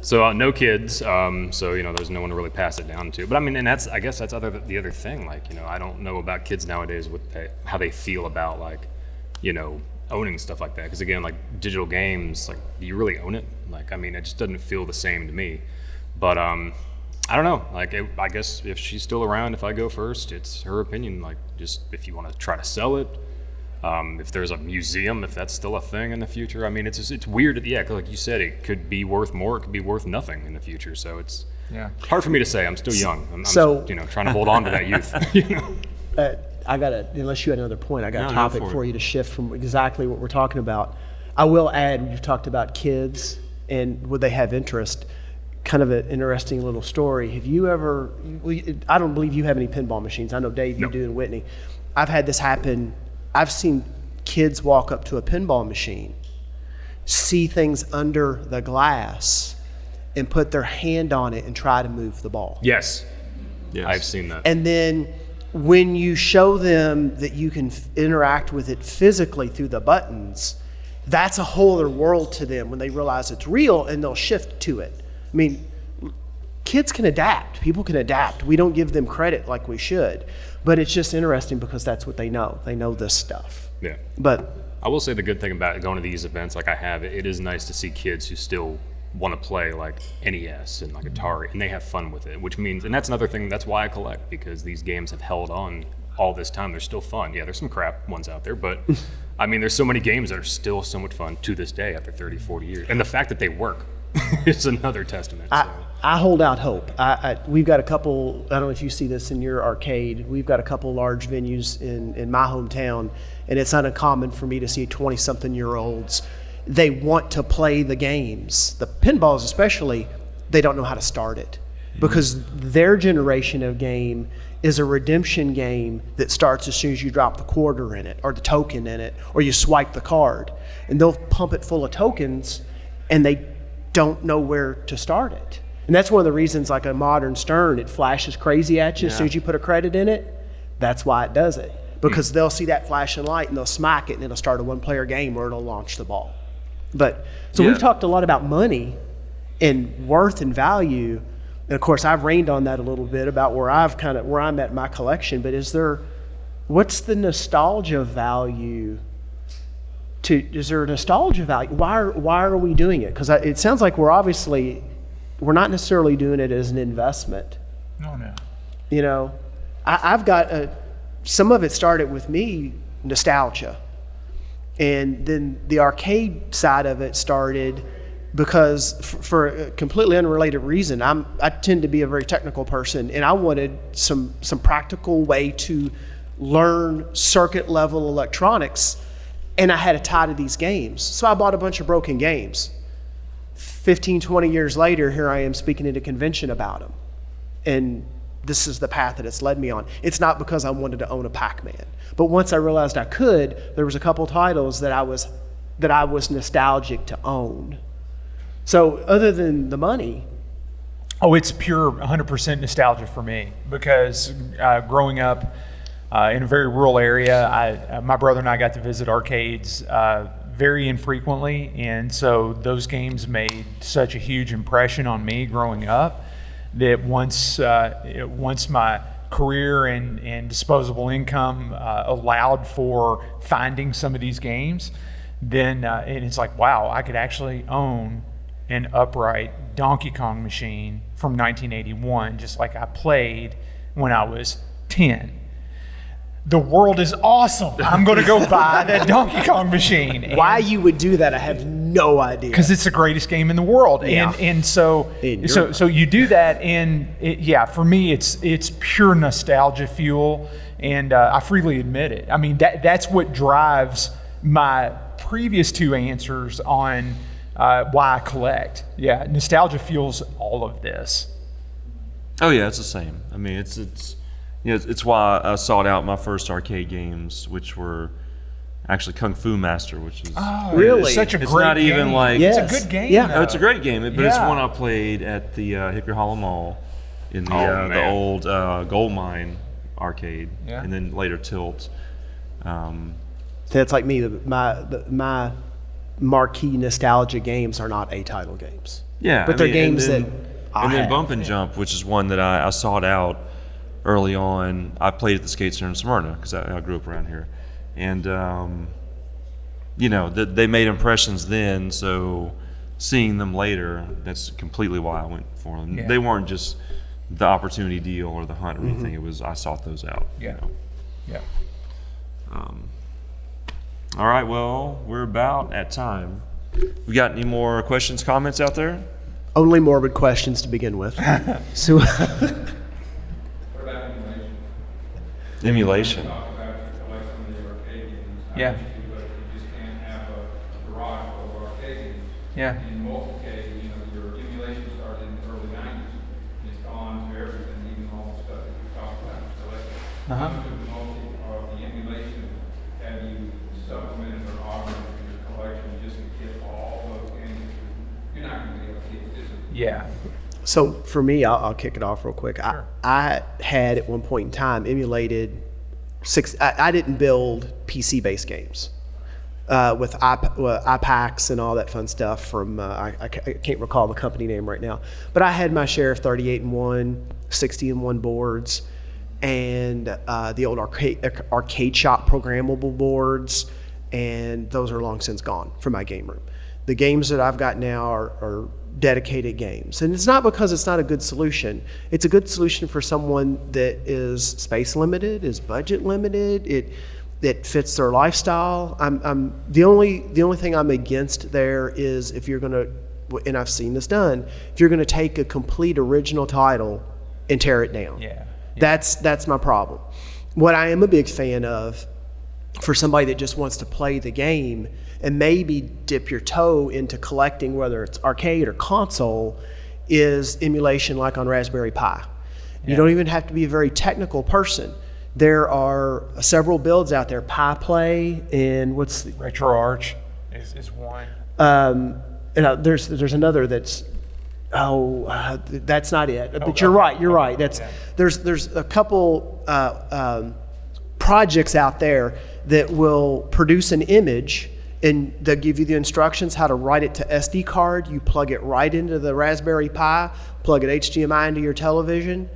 So no kids. So there's no one to really pass it down to. But and I guess that's the other thing. Like I don't know about kids nowadays how they feel about owning stuff like that. Because again, like digital games, like do you really own it? Like it just doesn't feel the same to me. But I don't know. Like I guess if she's still around, if I go first, it's her opinion. Like just if you want to try to sell it. If there's a museum, if that's still a thing in the future, it's weird. Yeah, like you said, it could be worth more. It could be worth nothing in the future. So it's hard for me to say. I'm still young. I'm trying to hold on to that youth. Unless you had another point, I got a topic for you to shift from exactly what we're talking about. I will add, you've talked about kids and would they have interest. Kind of an interesting little story. Have you ever? I don't believe you have any pinball machines. I know Dave, you do, and Whitney. I've had this happen. I've seen kids walk up to a pinball machine, see things under the glass, and put their hand on it and try to move the ball. Yes. I've seen that. And then when you show them that you can interact with it physically through the buttons, that's a whole other world to them when they realize it's real, and they'll shift to it. Kids can adapt. People can adapt. We don't give them credit like we should. But it's just interesting because that's what they know. They know this stuff. Yeah. But I will say the good thing about going to these events like I have, it is nice to see kids who still want to play like NES and like Atari, and they have fun with it, which means, and that's another thing, that's why I collect, because these games have held on all this time. They're still fun. Yeah, there's some crap ones out there, but there's so many games that are still so much fun to this day after 30, 40 years. And the fact that they work is another testament. I hold out hope. We've got a couple, I don't know if you see this in your arcade, we've got a couple large venues in my hometown, and it's not uncommon for me to see 20-something-year-olds. They want to play the games. The pinballs especially, they don't know how to start it. because their generation of game is a redemption game that starts as soon as you drop the quarter in it or the token in it or you swipe the card. And they'll pump it full of tokens and they don't know where to start it. And that's one of the reasons, like a modern Stern, it flashes crazy at you as soon as you put a credit in it. That's why it does it. Because they'll see that flashing light and they'll smack it and it'll start a one-player game or it'll launch the ball. But so we've talked a lot about money and worth and value. And of course, I've rained on that a little bit about where I'm at in my collection. But what's the nostalgia value? Is there a nostalgia value? Why are we doing it? Because it sounds like we're not necessarily doing it as an investment. No. You know, I've got some of it started with me, nostalgia. And then the arcade side of it started because for a completely unrelated reason, I tend to be a very technical person, and I wanted some practical way to learn circuit level electronics, and I had a tie to these games. So I bought a bunch of broken games. 15, 20 years later, here I am speaking at a convention about them. And this is the path that it's led me on. It's not because I wanted to own a Pac-Man. But once I realized I could, there was a couple titles that I was nostalgic to own. So other than the money. Oh, it's pure 100% nostalgia for me because growing up in a very rural area, my brother and I got to visit arcades very infrequently. And so those games made such a huge impression on me growing up that once my career and disposable income allowed for finding some of these games, then and it's like, wow, I could actually own an upright Donkey Kong machine from 1981, just like I played when I was 10. The world is awesome. I'm going to go buy that Donkey Kong machine. Why you would do that, I have no idea. Because it's the greatest game in the world, and so you do that, and for me, it's pure nostalgia fuel, and I freely admit it. I mean, that's what drives my previous two answers on why I collect. Yeah, nostalgia fuels all of this. Oh yeah, it's the same. I mean, it's why I sought out my first arcade games, which were actually Kung Fu Master, which is really such a it's great not game. even like It's a good game. Yeah. No, it's a great game, but it's one I played at the Hickory Hollow Mall in the old Gold Mine arcade, and then later Tilt. That's like me. My marquee nostalgia games are not A-title games. Yeah, but they're games that I and then have. Bump and Jump, which is one that I sought out early on. I played at the skate center in Smyrna because I grew up around here, and they made impressions then. So seeing them later, that's completely why I went for them. Yeah. They weren't just the opportunity deal or the hunt or anything. It was I sought those out. Yeah. Yeah. All right. Well, we're about at time. We got any more questions, comments out there? Only morbid questions to begin with. So. What about emulation? Emulation. Talk about if you collect some of the arcade games. Yeah. But you just can't have a garage full of arcade games. Yeah. In multi-K, your emulation started in the early 90s. And it's gone to everything, even all the stuff that we talked about in collecting. How much of the emulation have you supplemented or augmented your collection just to get all those games? You're not going to be able to get physically. Yeah. So for me, I'll kick it off real quick. Sure. I had at one point in time emulated I didn't build PC-based games with iPACs and all that fun stuff from, I can't recall the company name right now. But I had my share of 38-in-1, 60-in-1 boards, and the old arcade shop programmable boards, and those are long since gone from my game room. The games that I've got now are dedicated games. And it's not because it's not a good solution. It's a good solution for someone that is space limited, is budget limited, it fits their lifestyle. I'm the only thing I'm against there is if you're gonna, and I've seen this done, if you're gonna take a complete original title and tear it down. Yeah. That's my problem. What I am a big fan of for somebody that just wants to play the game and maybe dip your toe into collecting, whether it's arcade or console, is emulation like on Raspberry Pi. You don't even have to be a very technical person. There are several builds out there, Pi Play and RetroArch is one. There's another that's that's not it. But you're right. There's a couple projects out there that will produce an image, and they'll give you the instructions how to write it to SD card. You plug it right into the Raspberry Pi, plug it HDMI into your television,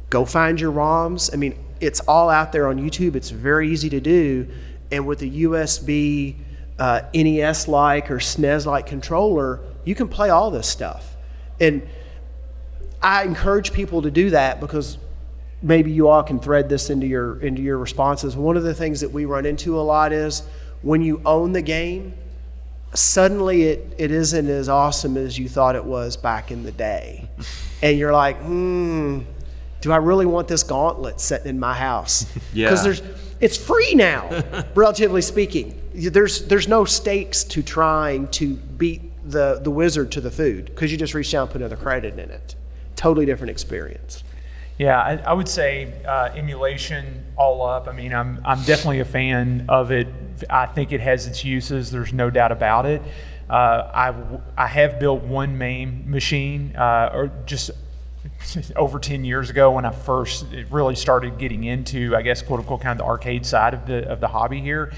go find your ROMs. I mean, it's all out there on YouTube. It's very easy to do. And with a USB NES-like or SNES-like controller, you can play all this stuff. And I encourage people to do that because maybe you all can thread this into your responses. One of the things that we run into a lot is when you own the game, suddenly it isn't as awesome as you thought it was back in the day. And you're like, do I really want this gauntlet sitting in my house? Yeah. Because it's free now, relatively speaking. There's no stakes to trying to beat the wizard to the food because you just reach down and put another credit in it. Totally different experience. Yeah, I would say emulation all up. I mean, I'm definitely a fan of it. I think it has its uses. There's no doubt about it. I have built one MAME machine, or just over 10 years ago when I first really started getting into, I guess, quote unquote, kind of the arcade side of the hobby here.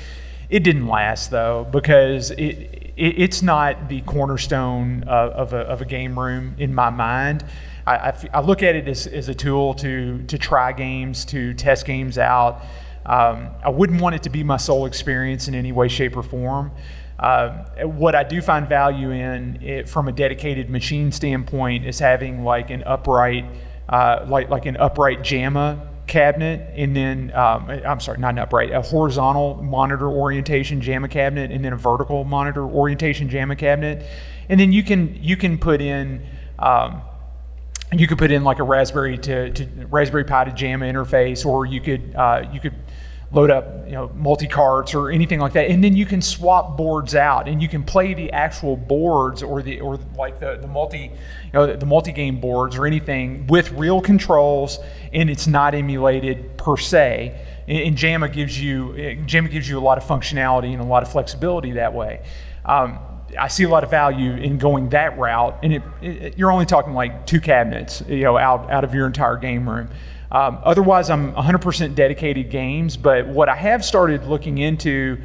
It didn't last though because it's not the cornerstone of a game room in my mind. I look at it as a tool to try games, to test games out. I wouldn't want it to be my sole experience in any way, shape, or form. What I do find value in it from a dedicated machine standpoint is having like an upright, like an upright JAMA cabinet, and then I'm sorry, not an upright, a horizontal monitor orientation JAMA cabinet, and then a vertical monitor orientation JAMA cabinet, and then you can put in. You could put in like a Raspberry Pi to JAMA interface, or you could load up multi-carts or anything like that, and then you can swap boards out, and you can play the actual boards or like the multi-game boards or anything with real controls, and it's not emulated per se. And JAMA gives you a lot of functionality and a lot of flexibility that way. I see a lot of value in going that route, and you're only talking like 2 cabinets, out of your entire game room. Otherwise, I'm 100% dedicated games, but what I have started looking into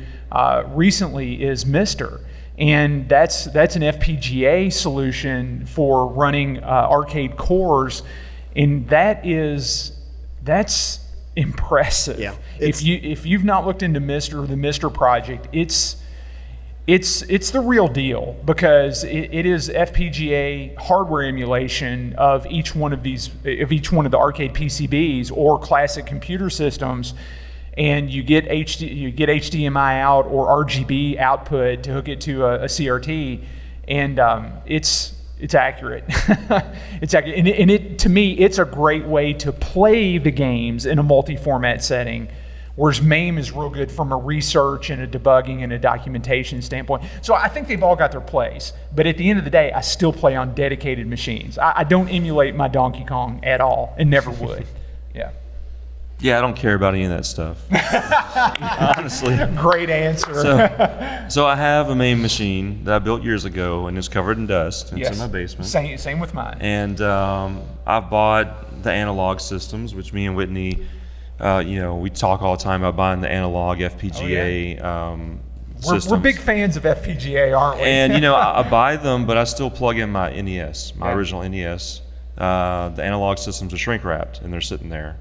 recently is Mister, and that's an FPGA solution for running arcade cores, and that's impressive. Yeah, if you've not looked into Mister or the Mister project, it's the real deal because it is FPGA hardware emulation of each one of the arcade PCBs or classic computer systems, and you get HDMI out or RGB output to hook it to a CRT, and it's accurate. It's accurate, and to me, it's a great way to play the games in a multi-format setting. Whereas MAME is real good from a research and a debugging and a documentation standpoint. So I think they've all got their place. But at the end of the day, I still play on dedicated machines. I don't emulate my Donkey Kong at all and never would. Yeah. Yeah, I don't care about any of that stuff. Honestly. Great answer. So I have a MAME machine that I built years ago, and it's covered in dust. It's in my basement. Same with mine. And I've bought the analog systems, which me and Whitney... we talk all the time about buying the analog FPGA systems. We're big fans of FPGA, aren't we? And I buy them, but I still plug in my NES, my original NES. The analog systems are shrink wrapped, and they're sitting there.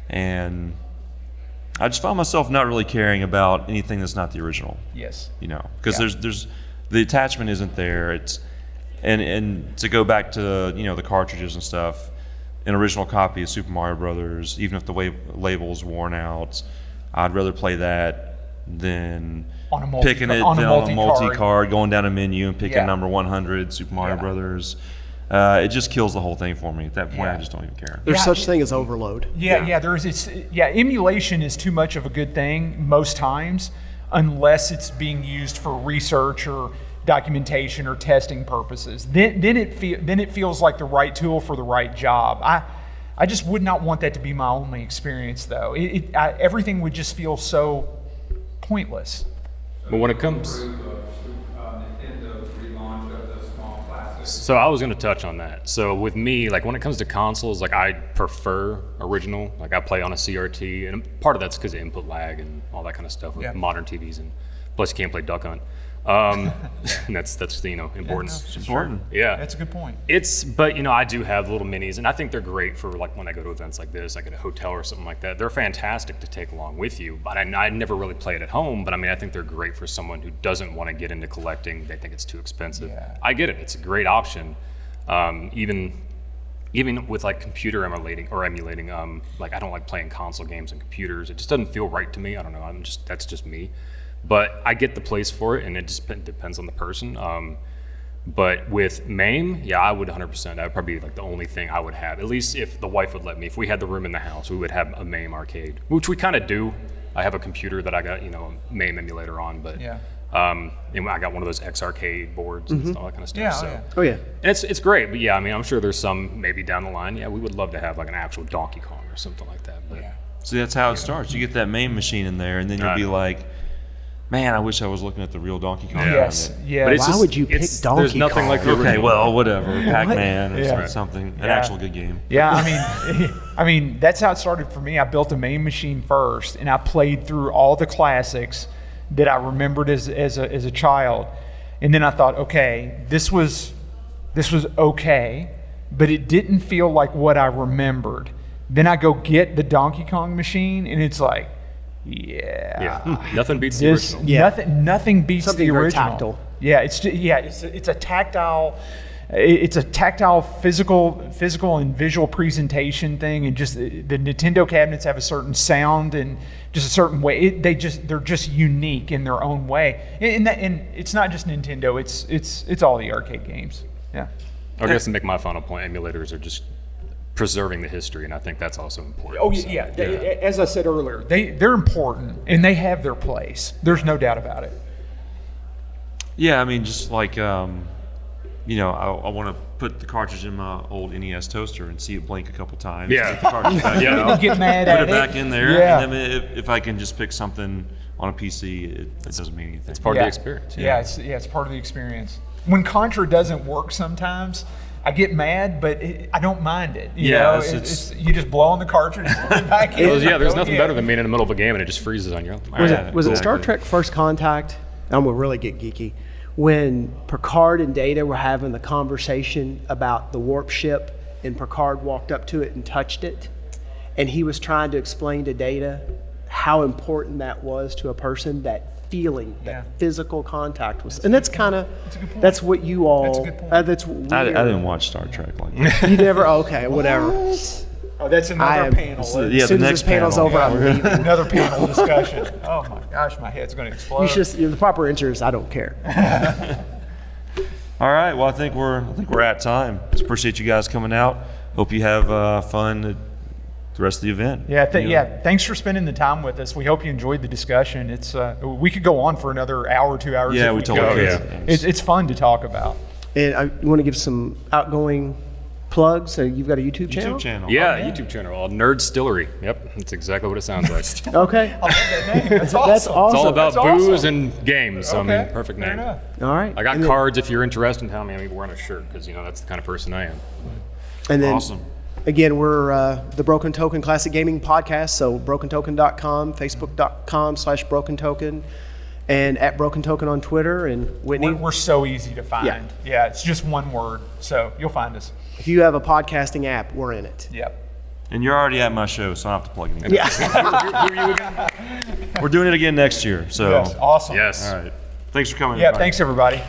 And I just found myself not really caring about anything that's not the original. Yes. Because there's the attachment isn't there. It's and to go back to the cartridges and stuff. An original copy of Super Mario Brothers, even if the label's worn out, I'd rather play that than picking it on a multi-card, going down a menu and picking number 100 Super Mario Brothers. It just kills the whole thing for me. At that point, I just don't even care. There's such thing as overload. Emulation is too much of a good thing most times, unless it's being used for research or documentation or testing purposes. Then it feels like the right tool for the right job. I just would not want that to be my only experience, though. Everything would just feel so pointless. But when it comes, Nintendo's relaunch of the small classics. so I was going to touch on that. So with me, like when it comes to consoles, like I prefer original. Like I play on a CRT, and part of that's because of input lag and all that kind of stuff with modern TVs, and plus you can't play Duck Hunt. And that's important. It's important. Yeah, That's a good point. But I do have little minis, and I think they're great for like when I go to events like this, like at a hotel or something like that. They're fantastic to take along with you. But I never really play it at home. But I mean, I think they're great for someone who doesn't want to get into collecting. They think it's too expensive. Yeah. I get it. It's a great option. Even with like computer emulating, like I don't like playing console games and computers. It just doesn't feel right to me. I don't know. That's just me. But I get the place for it, and it just depends on the person. But with MAME, yeah, I would 100%. That would probably be like the only thing I would have. At least if the wife would let me. If we had the room in the house, we would have a MAME arcade, which we kind of do. I have a computer that I got, a MAME emulator on, but and I got one of those X arcade boards and all that kind of stuff. Yeah, so. yeah. Oh yeah. And it's great, but yeah, I mean, I'm sure there's some maybe down the line. Yeah, we would love to have like an actual Donkey Kong or something like that. But See, that's how it starts. You get that MAME machine in there, and then you'll be like, man, I wish I was looking at the real Donkey Kong. Yes. But Yeah. it's Why would you pick Donkey There's nothing Kong? like the Okay, original. well, whatever. Pac-Man or Yeah. something. An Yeah. actual good game. Yeah, I mean, that's how it started for me. I built a MAME machine first, and I played through all the classics that I remembered as a child, and then I thought, okay, this was okay, but it didn't feel like what I remembered. Then I go get the Donkey Kong machine, and it's like, Nothing beats the this original. Yeah. nothing beats Something the very original. tactile. Yeah, it's a tactile. It's a tactile, physical and visual presentation thing, and just the Nintendo cabinets have a certain sound and just a certain way. They're just unique in their own way, and it's not just Nintendo. It's all the arcade games. Yeah. I guess to make my final point, emulators are just preserving the history, and I think that's also important. Oh So, yeah. As I said earlier, they're important and they have their place. There's no doubt about it. Yeah, I mean, just like, I want to put the cartridge in my old NES toaster and see it blink a couple times. Yeah. Get the cartridge back Yeah. in, Don't get mad put at it back in there. Yeah. And then if I can just pick something on a PC, it doesn't mean anything. It's part of the experience. Yeah, it's part of the experience. When Contra doesn't work sometimes, I get mad, but I don't mind it. You Yeah, know, it's- you just blow on the cartridge, put it back in. Yeah, there's nothing Yeah. better than being in the middle of a game and it just freezes on you. Was it Star exactly. Trek First Contact? I'm gonna really get geeky. When Picard and Data were having the conversation about the warp ship, and Picard walked up to it and touched it, and he was trying to explain to Data how important that was to a person, that feeling, that physical contact was. And that's kind of, that's what you all, That's a good point. that's I weird. didn't watch Star Trek like that. You never, okay, whatever. Oh, that's I another am- panel. Yeah, As soon the as next this panel's panel. over, I'm leaving. Another panel discussion. Oh my gosh, my head's going to explode. You should, the proper answer is, I don't care. All right. Well, I think we're at time. Just appreciate you guys coming out. Hope you have fun at the rest of the event. Yeah, thanks for spending the time with us. We hope you enjoyed the discussion. It's we could go on for another hour, 2 hours. Yeah, if we could. totally could. It's fun to talk about. And I want to give some outgoing plugs. So you've got a YouTube channel? YouTube channel. Yeah, YouTube channel, Nerd Stillery. Yep, that's exactly what it sounds like. Okay. I love that name. That's awesome. That's awesome. It's all about That's awesome. booze and games. So, I mean, perfect fair name. enough. All right. I got And then- cards if you're interested in telling me I'm wearing a shirt because that's the kind of person I am. And then, Awesome. again, we're the Broken Token Classic Gaming Podcast. So brokentoken.com, facebook.com/brokentoken, and at Broken Token on Twitter. And Whitney, We're so easy to find. Yeah. Yeah, it's just one word, so you'll find us. if you have a podcasting app, we're in it. Yep. And you're already at my show, so I don't have to plug it in. Yeah. Who are you again? We're doing it again next year. So, Yes, awesome. Yes. all right. Thanks for coming. Yeah, everybody. thanks everybody.